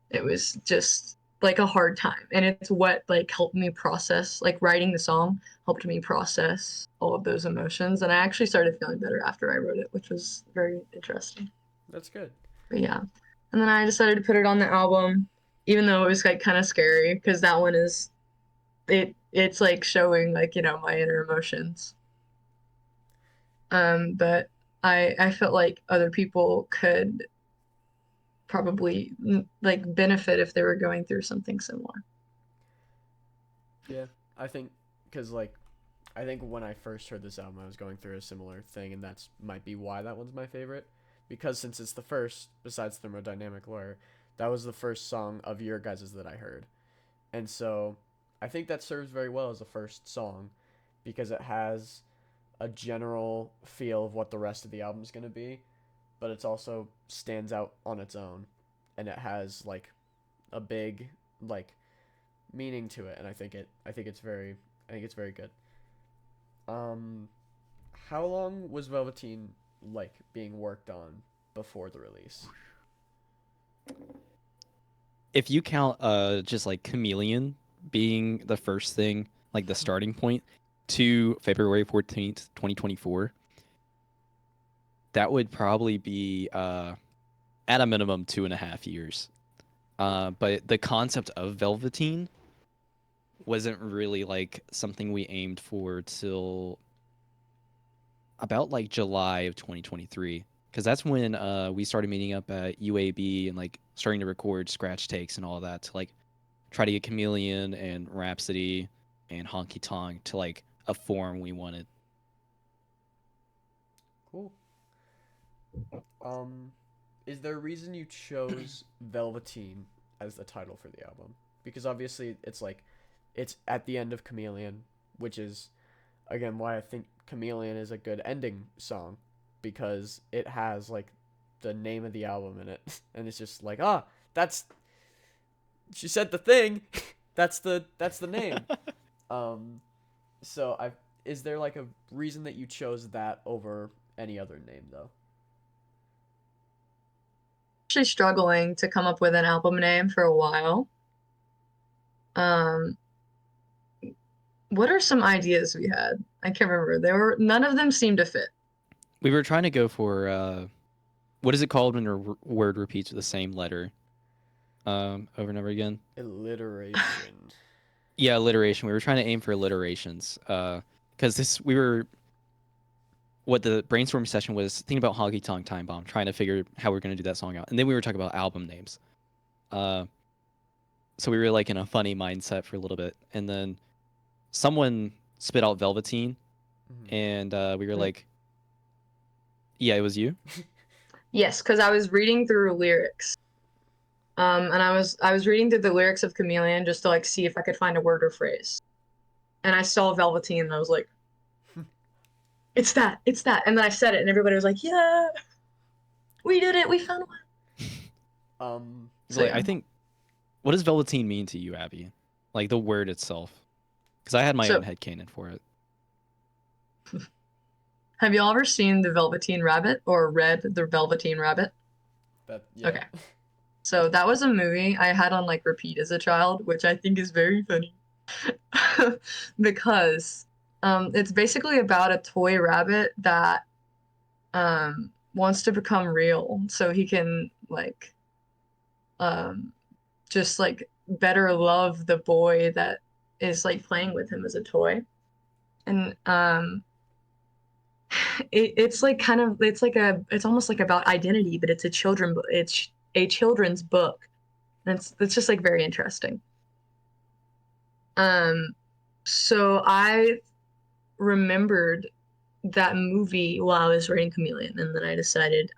it was just like a hard time. And it's what like helped me process, like writing the song helped me process all of those emotions. And I actually started feeling better after I wrote it, which was very interesting. That's good. But yeah. And then I decided to put it on the album, even though it was like kind of scary because that one is it's like showing like, my inner emotions. But I felt like other people could probably like benefit if they were going through something similar. Yeah, I think because like I think when I first heard this album, I was going through a similar thing, and that's might be why that one's my favorite. Because since it's the first, besides Thermodynamic Lawyer, that was the first song of your guys's that I heard, and so I think that serves very well as a first song, because it has a general feel of what the rest of the album's gonna be, but it's also stands out on its own, and it has like a big like meaning to it, and I think it's very good. Um, how long was Velveteen like being worked on before the release? If you count just like Chameleon being the first thing, like the starting point to February 14th, 2024, that would probably be at a minimum 2.5 years. But the concept of Velveteen wasn't really like something we aimed for till about like July of 2023, because that's when we started meeting up at UAB and like starting to record scratch takes and all that to like try to get Chameleon and Rhapsody and Honky Tonk to like a form we wanted. Cool. Um, is there a reason you chose Velveteen as the title for the album? Because obviously it's like it's at the end of Chameleon, which is again why I think Chameleon is a good ending song, because it has like the name of the album in it and it's just like, ah, that's She said the thing. That's the name. So is there like a reason that you chose that over any other name though? Actually struggling to come up with an album name for a while. Um, what are some ideas we had? I can't remember. None of them seemed to fit. We were trying to go for what is it called when a word repeats with the same letter over and over again? Alliteration. Yeah, alliteration. We were trying to aim for alliterations because what the brainstorming session was thinking about Honky Tonk Time Bomb, trying to figure how we're going to do that song out. And then we were talking about album names. So we were like in a funny mindset for a little bit. And then someone spit out Velveteen. And we were like, yeah, it was you? Yes, because I was reading through lyrics. And I was reading through the lyrics of Chameleon just to like see if I could find a word or phrase. And I saw Velveteen and I was like, it's that. And then I said it and everybody was like, yeah, we did it. We found one. So like, I think, what does Velveteen mean to you, Abby? Like the word itself? Because I had my own headcanon for it. Have y'all ever seen The Velveteen Rabbit or read The Velveteen Rabbit? Yeah. Okay. So that was a movie I had on like repeat as a child, which I think is very funny. Because it's basically about a toy rabbit that wants to become real so he can like just like better love the boy that is like playing with him as a toy. And it's like kind of it's almost like about identity, but it's a children's book. And it's just like very interesting. So I remembered that movie while I was writing Chameleon, and then I decided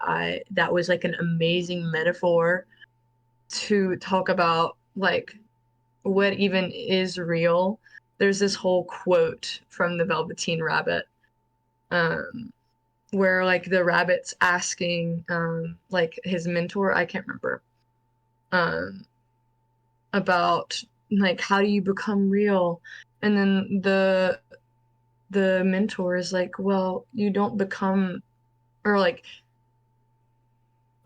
that was like an amazing metaphor to talk about like what even is real. There's this whole quote from the Velveteen Rabbit, where like the rabbit's asking like his mentor, I can't remember, about like how do you become real? And then the mentor is like, well, you don't become, or like,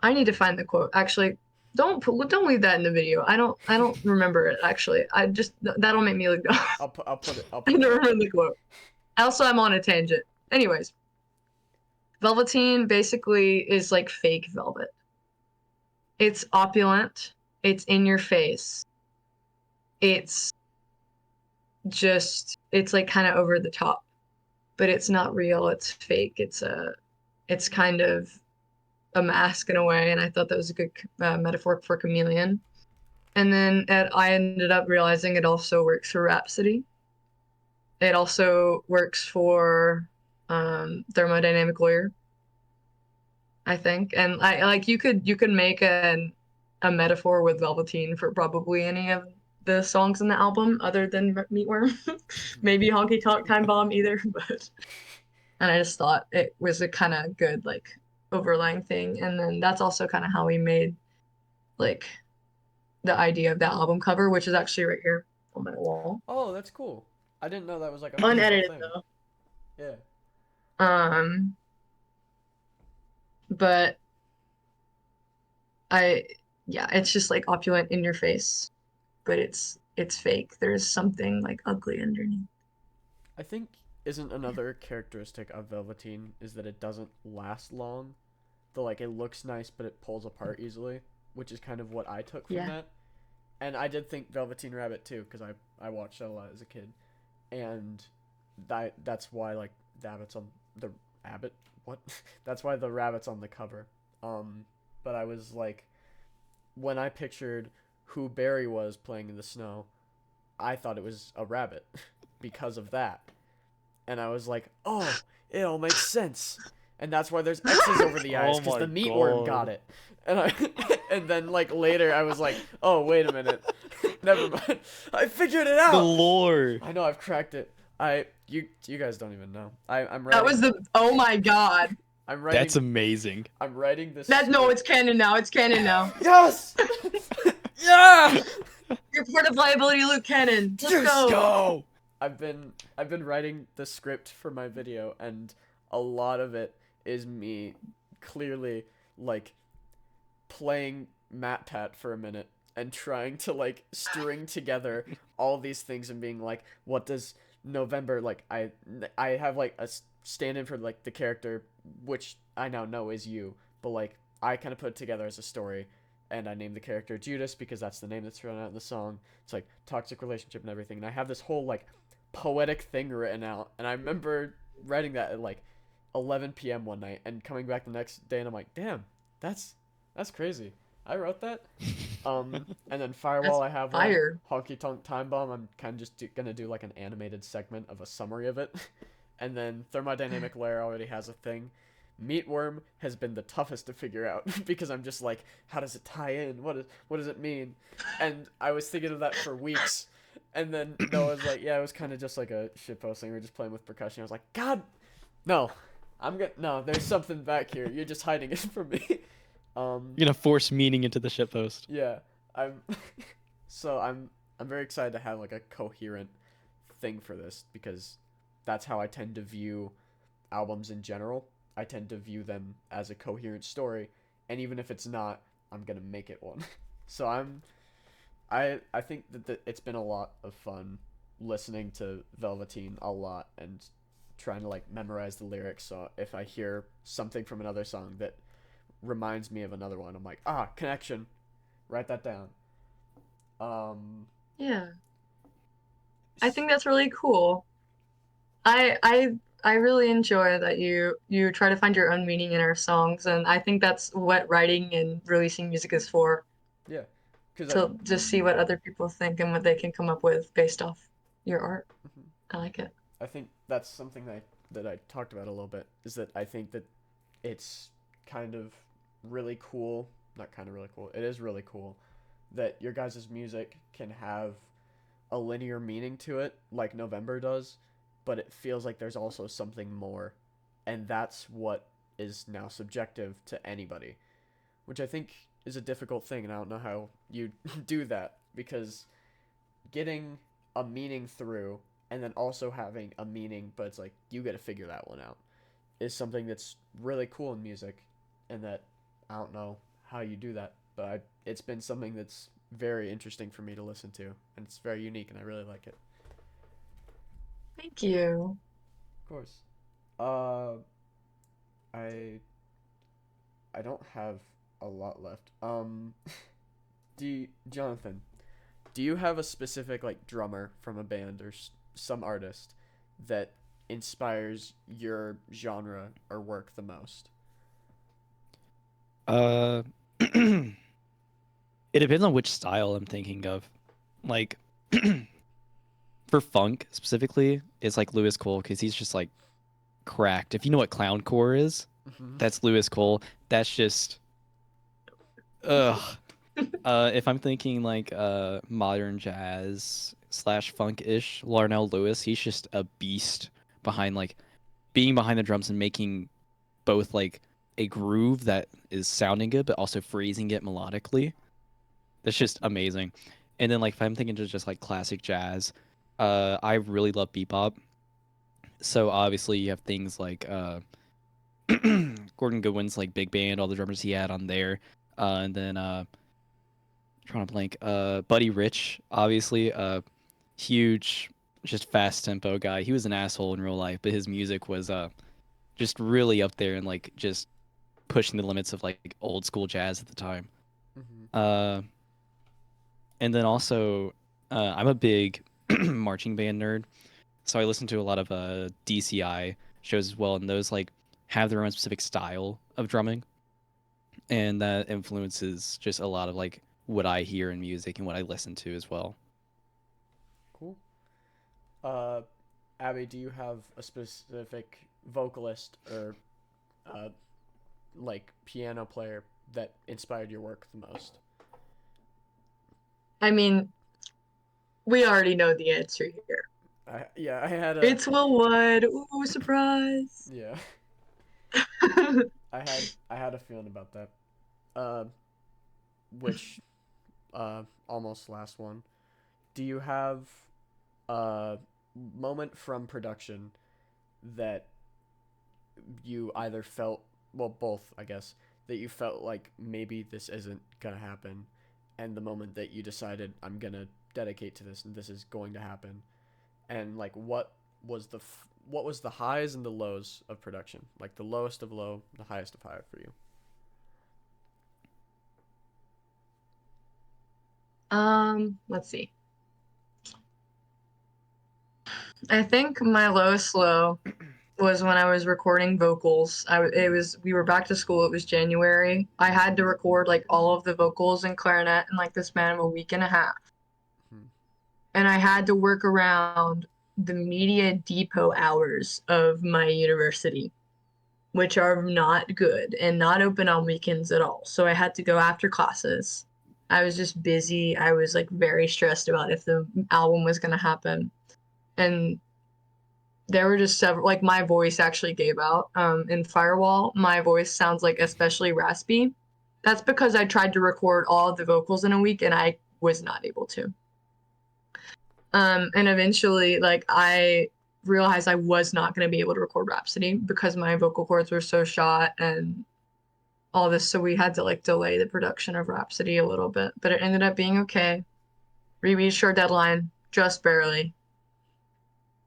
I need to find the quote. Actually, don't leave that in the video. I don't remember it actually. I just that'll make me look dumb. I'll put it. I don't remember the quote. Also, I'm on a tangent. Anyways, Velveteen basically is like fake velvet. It's opulent. It's in your face. It's like kind of over the top, but it's not real. It's fake. It's kind of a mask in a way, and I thought that was a good metaphor for Chameleon. And then I ended up realizing it also works for Rhapsody. It also works for Thermodynamic Lawyer, I think. And I like you could make a metaphor with Velveteen for probably any of the songs in the album other than Meatworm. Maybe Honky Tonk Time Bomb either, but and I just thought it was a kind of good like overlying thing. And then that's also kind of how we made like the idea of that album cover, which is actually right here on my wall. Oh, that's cool. I didn't know that was like a unedited thing. though. Yeah. But it's just like opulent in your face, but it's fake. There's something like ugly underneath. I think isn't another characteristic of Velveteen is that it doesn't last long. Though like it looks nice, but it pulls apart easily, which is kind of what I took from that. And I did think Velveteen Rabbit too, because I watched that a lot as a kid, and that's why like that's why the rabbit's on the cover. But I was like, when I pictured who Barry was playing in the snow, I thought it was a rabbit because of that. And I was like, oh, it all makes sense. And that's why there's X's over the eyes, because the meatworm got it. And then like later I was like, oh, wait a minute. Never mind. I figured it out. The lore. I know, I've cracked it. You guys don't even know. I'm writing. That was oh my god. I'm writing. That's amazing. I'm writing this. No, it's canon now. It's canon now. Yes. Yeah. You're part of Liability Luke canon. Let's Just go. go! I've been writing the script for my video, and a lot of it is me clearly like playing MatPat for a minute and trying to like string together all these things and being like, what does November like? I have like a stand-in for like the character, which I now know is you, but like I kind of put it together as a story, and I named the character Judas because that's the name that's thrown out in the song. It's like toxic relationship and everything, and I have this whole like poetic thing written out, and I remember writing that at like 11 p.m. one night and coming back the next day, and I'm like, damn, that's crazy. I wrote that. And then Firewall, That's I have one. fire. Honky Tonk Time Bomb, I'm kind of just gonna do like an animated segment of a summary of it. And then Thermodynamic Layer already has a thing. Meatworm has been the toughest to figure out because I'm just like, how does it tie in? What does it mean? And I was thinking of that for weeks. And then Noah was like, yeah, it was kind of just like a shitpost thing. We were just playing with percussion. I was like, God, no, no. There's something back here. You're just hiding it from me. You're gonna force meaning into the shitpost. Yeah, I'm. So I'm very excited to have like a coherent thing for this because that's how I tend to view albums in general. I tend to view them as a coherent story, and even if it's not, I'm gonna make it one. So I think that it's been a lot of fun listening to Velveteen a lot and trying to like memorize the lyrics. So if I hear something from another song that reminds me of another one, I'm like, connection. Write that down. Yeah. I think that's really cool. I really enjoy that you try to find your own meaning in our songs, and I think that's what writing and releasing music is for, Yeah, because to just see what other people think and what they can come up with based off your art. I like it. I think that's something that I talked about a little bit is that I think that it's kind of really cool, not kind of really cool. It is really cool that your guys' music can have a linear meaning to it like November does, but it feels like there's also something more, and that's what is now subjective to anybody, which I think is a difficult thing, and I don't know how you do that because getting a meaning through and then also having a meaning, but it's like you got to figure that one out, is something that's really cool in music, and that I don't know how you do that, but it's been something that's very interesting for me to listen to, and it's very unique, and I really like it. Thank you. Of course. Uh, I I don't have a lot left. Jonathan, do you have a specific like drummer from a band or some artist that inspires your genre or work the most? Uh, it depends on which style I'm thinking of. Like, for funk specifically, it's like Lewis Cole because he's just like cracked. If you know what clowncore is, Mm-hmm. that's Lewis Cole. That's just ugh. If I'm thinking like modern jazz slash funk ish, Larnell Lewis, he's just a beast behind like being behind the drums and making both like a groove that is sounding good but also phrasing it melodically. That's just amazing. And then like if I'm thinking just like classic jazz, I really love bebop. So obviously you have things like Gordon Goodwin's like big band, all the drummers he had on there, and then trying to blank, Buddy Rich, obviously, huge, just fast tempo guy. He was an asshole in real life, but his music was just really up there and like just pushing the limits of like old school jazz at the time. Mm-hmm. Uh, and then also, I'm a big marching band nerd, so I listen to a lot of DCI shows as well, and those like have their own specific style of drumming, and that influences just a lot of like what I hear in music and what I listen to as well. Cool. Uh, Abby, do you have a specific vocalist or uh, like piano player that inspired your work the most? I mean, we already know the answer here. I had a It's Will Wood. Ooh, surprise. yeah. I had a feeling about that. Uh, which almost last one. do you have a moment from production that you either felt, well, both, I guess, that you felt like maybe this isn't gonna happen, and the moment that you decided I'm gonna dedicate to this and this is going to happen, and like was what was the highs and the lows of production, like the lowest of low, the highest of high for you? Let's see. I think my lowest low was when I was recording vocals. We were back to school. It was January. I had to record like all of the vocals and clarinet in like the span of a week and a half. Hmm. And I had to work around the media depot hours of my university, which are not good and not open on weekends at all. So I had to go after classes. I was just busy. I was like very stressed about if the album was going to happen. And there were just several, like my voice actually gave out. In Firewall, my voice sounds like especially raspy. That's because I tried to record all of the vocals in a week and I was not able to. And eventually, like I realized I was not going to be able to record Rhapsody because my vocal cords were so shot and all this. So we had to like delay the production of Rhapsody a little bit, but it ended up being okay. We reached our deadline just barely.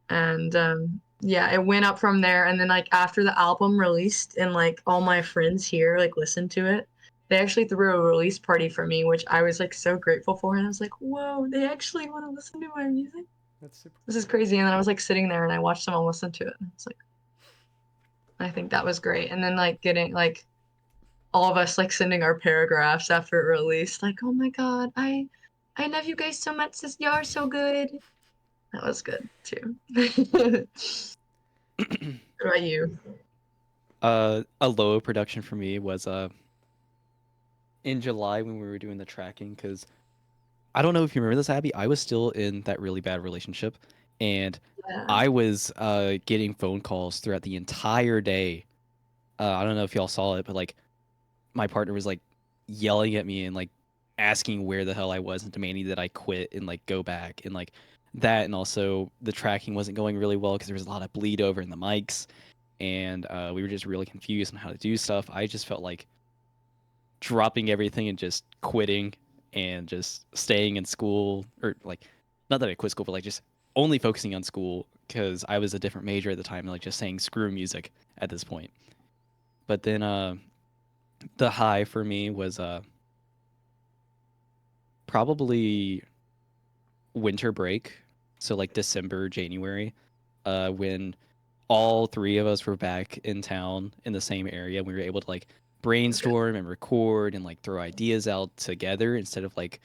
And yeah, it went up from there. And then like after the album released and like all my friends here like listened to it, they actually threw a release party for me, which I was like so grateful for. And I was like, whoa, they actually want to listen to my music. That's super. This is crazy. And then I was like sitting there and I watched them all listen to it. And it's like, I think that was great. And then like getting like all of us like sending our paragraphs after it released, like, oh my God, I love you guys so much. Y'all are so good. That was good too. What about you? A low production for me was in July when we were doing the tracking, because I don't know if you remember this, Abby. I was still in that really bad relationship, and Yeah. I was getting phone calls throughout the entire day. I don't know if y'all saw it, but like my partner was like yelling at me and like asking where the hell I was and demanding that I quit and like go back and like that. And also the tracking wasn't going really well because there was a lot of bleed over in the mics, and we were just really confused on how to do stuff. I just felt like dropping everything and just quitting and just staying in school, or like not that I quit school, but like just only focusing on school because I was a different major at the time and like just saying screw music at this point. But then the high for me was probably winter break, so like December, January, when all three of us were back in town in the same area. We were able to like brainstorm and record and like throw ideas out together instead of like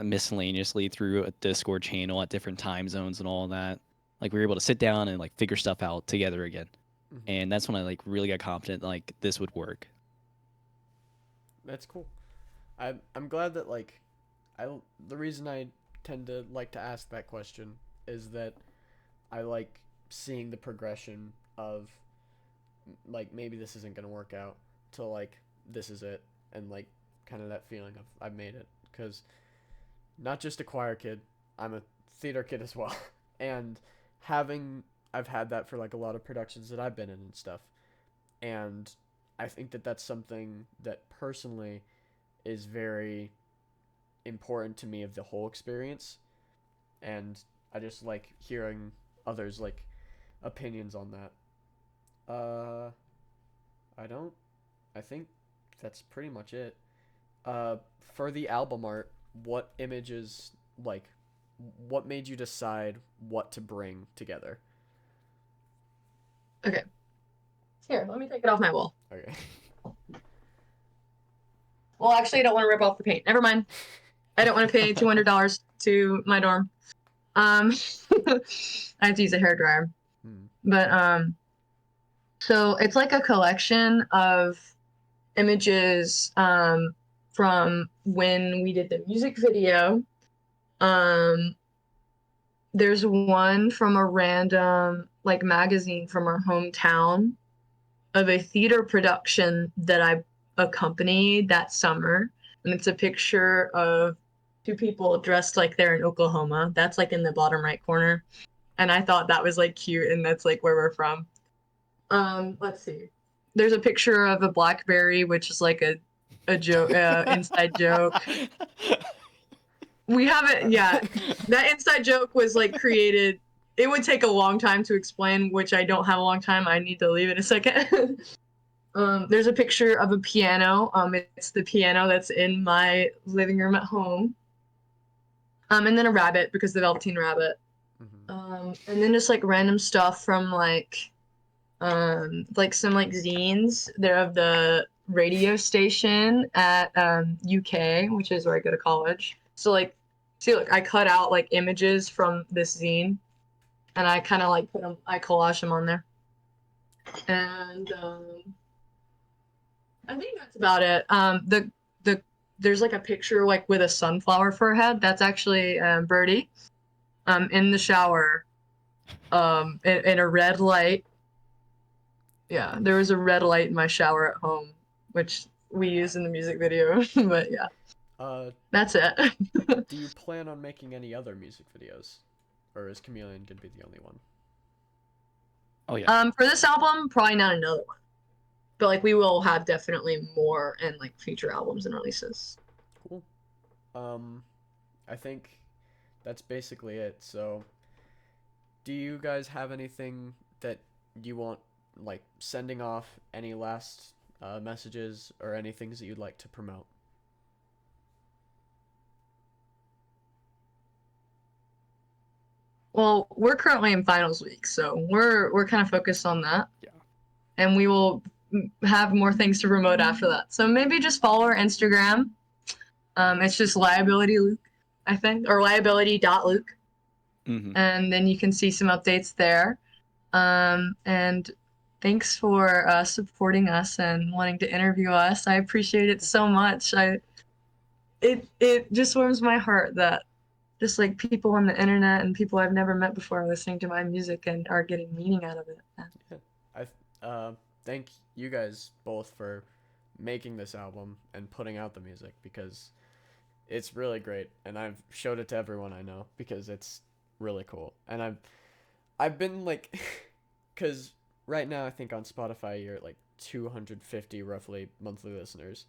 miscellaneously through a Discord channel at different time zones and all that. Like we were able to sit down and like figure stuff out together again. Mm-hmm. And that's when I like really got confident like this would work. That's cool. I'm glad that like I the reason I tend to like to ask that question is that I like seeing the progression of like maybe this isn't gonna work out to like this is it, and like kind of that feeling of I've made it, because not just a choir kid, I'm a theater kid as well, and having I've had that for like a lot of productions that I've been in and stuff, and I think that that's something that personally is very important to me of the whole experience, and I just like hearing others like opinions on that. I don't. I think that's pretty much it. For the album art, what images like, what made you decide what to bring together? Okay. Here, let me take it off my wall. Okay. Well, actually, I don't want to rip off the paint. Never mind. I don't want to pay $200 to my dorm. I have to use a hairdryer. Hmm. But so it's like a collection of images from when we did the music video. There's one from a random like magazine from our hometown of a theater production that I accompanied that summer. And it's a picture of two people dressed like they're in Oklahoma. That's like in the bottom right corner. And I thought that was like cute, and that's like where we're from. Let's see. There's a picture of a blackberry, which is like a joke, inside joke. We haven't, yeah. That inside joke was like created. It would take a long time to explain, which I don't have a long time. I need to leave in a second. There's a picture of a piano. It's the piano that's in my living room at home. And then a rabbit, because the Velveteen rabbit. And then just like random stuff from like some like zines. They're of the radio station at UK, which is where I go to college. So like, see, look, I cut out like images from this zine, and I kind of like put them, I collage them on there. And I think that's about it. There's like a picture like with a sunflower for her head. That's actually Birdie, in the shower, in a red light. Yeah, there was a red light in my shower at home, which we use in the music video. But yeah, that's it. Do you plan on making any other music videos, or is Chameleon gonna be the only one? Oh yeah. For this album, probably not another one, but like we will have definitely more and like future albums and releases. Cool. I think that's basically it. So, do you guys have anything that you want, like sending off, any last messages or any things that you'd like to promote? Well, we're currently in finals week, so we're kind of focused on that. Yeah. And we will have more things to promote after that. So maybe just follow our Instagram. It's just Liability Luke, I think, or liability.luke. And then you can see some updates there. And thanks for supporting us and wanting to interview us. I appreciate it so much. It just warms my heart that just like people on the internet and people I've never met before are listening to my music and are getting meaning out of it. Yeah. I thank you guys both for making this album and putting out the music, because it's really great, and I've showed it to everyone I know because it's really cool. And I've been like, because right now I think on Spotify you're at like 250 roughly monthly listeners,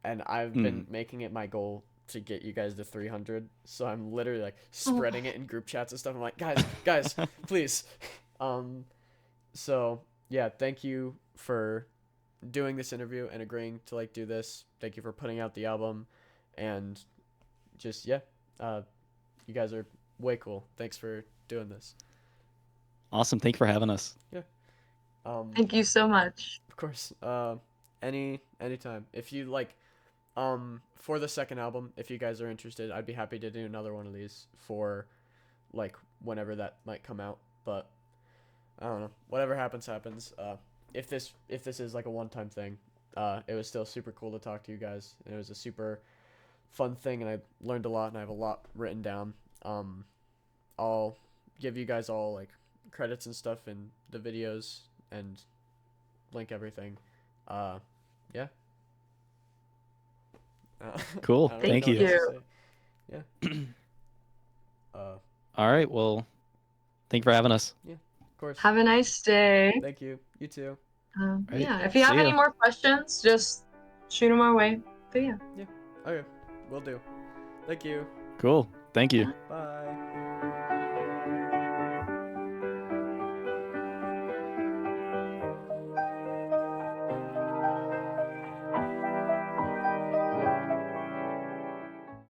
and I've been making it my goal to get you guys to 300. So I'm literally like spreading it in group chats and stuff. I'm like, guys, please. So yeah, thank you for doing this interview and agreeing to like do this. Thank you for putting out the album, and just yeah, you guys are way cool. Thanks for doing this. Awesome. Thank you for having us. Yeah. Thank you so much. Of course. Anytime. If you like, for the second album, if you guys are interested, I'd be happy to do another one of these for like whenever that might come out. But I don't know. Whatever happens. If this is like a one-time thing, it was still super cool to talk to you guys. And it was a super fun thing, and I learned a lot, and I have a lot written down. I'll give you guys all like credits and stuff in the videos and link everything. Yeah. Cool. I don't Thank know you. what else to say. Yeah. All right. Well, thank you for having us. Of course. Have a nice day. Thank you. You too. Right. Yeah, if you have See any ya. more questions, just shoot them our way. But yeah. Okay. Will do. Thank you. Cool. Thank you. Bye.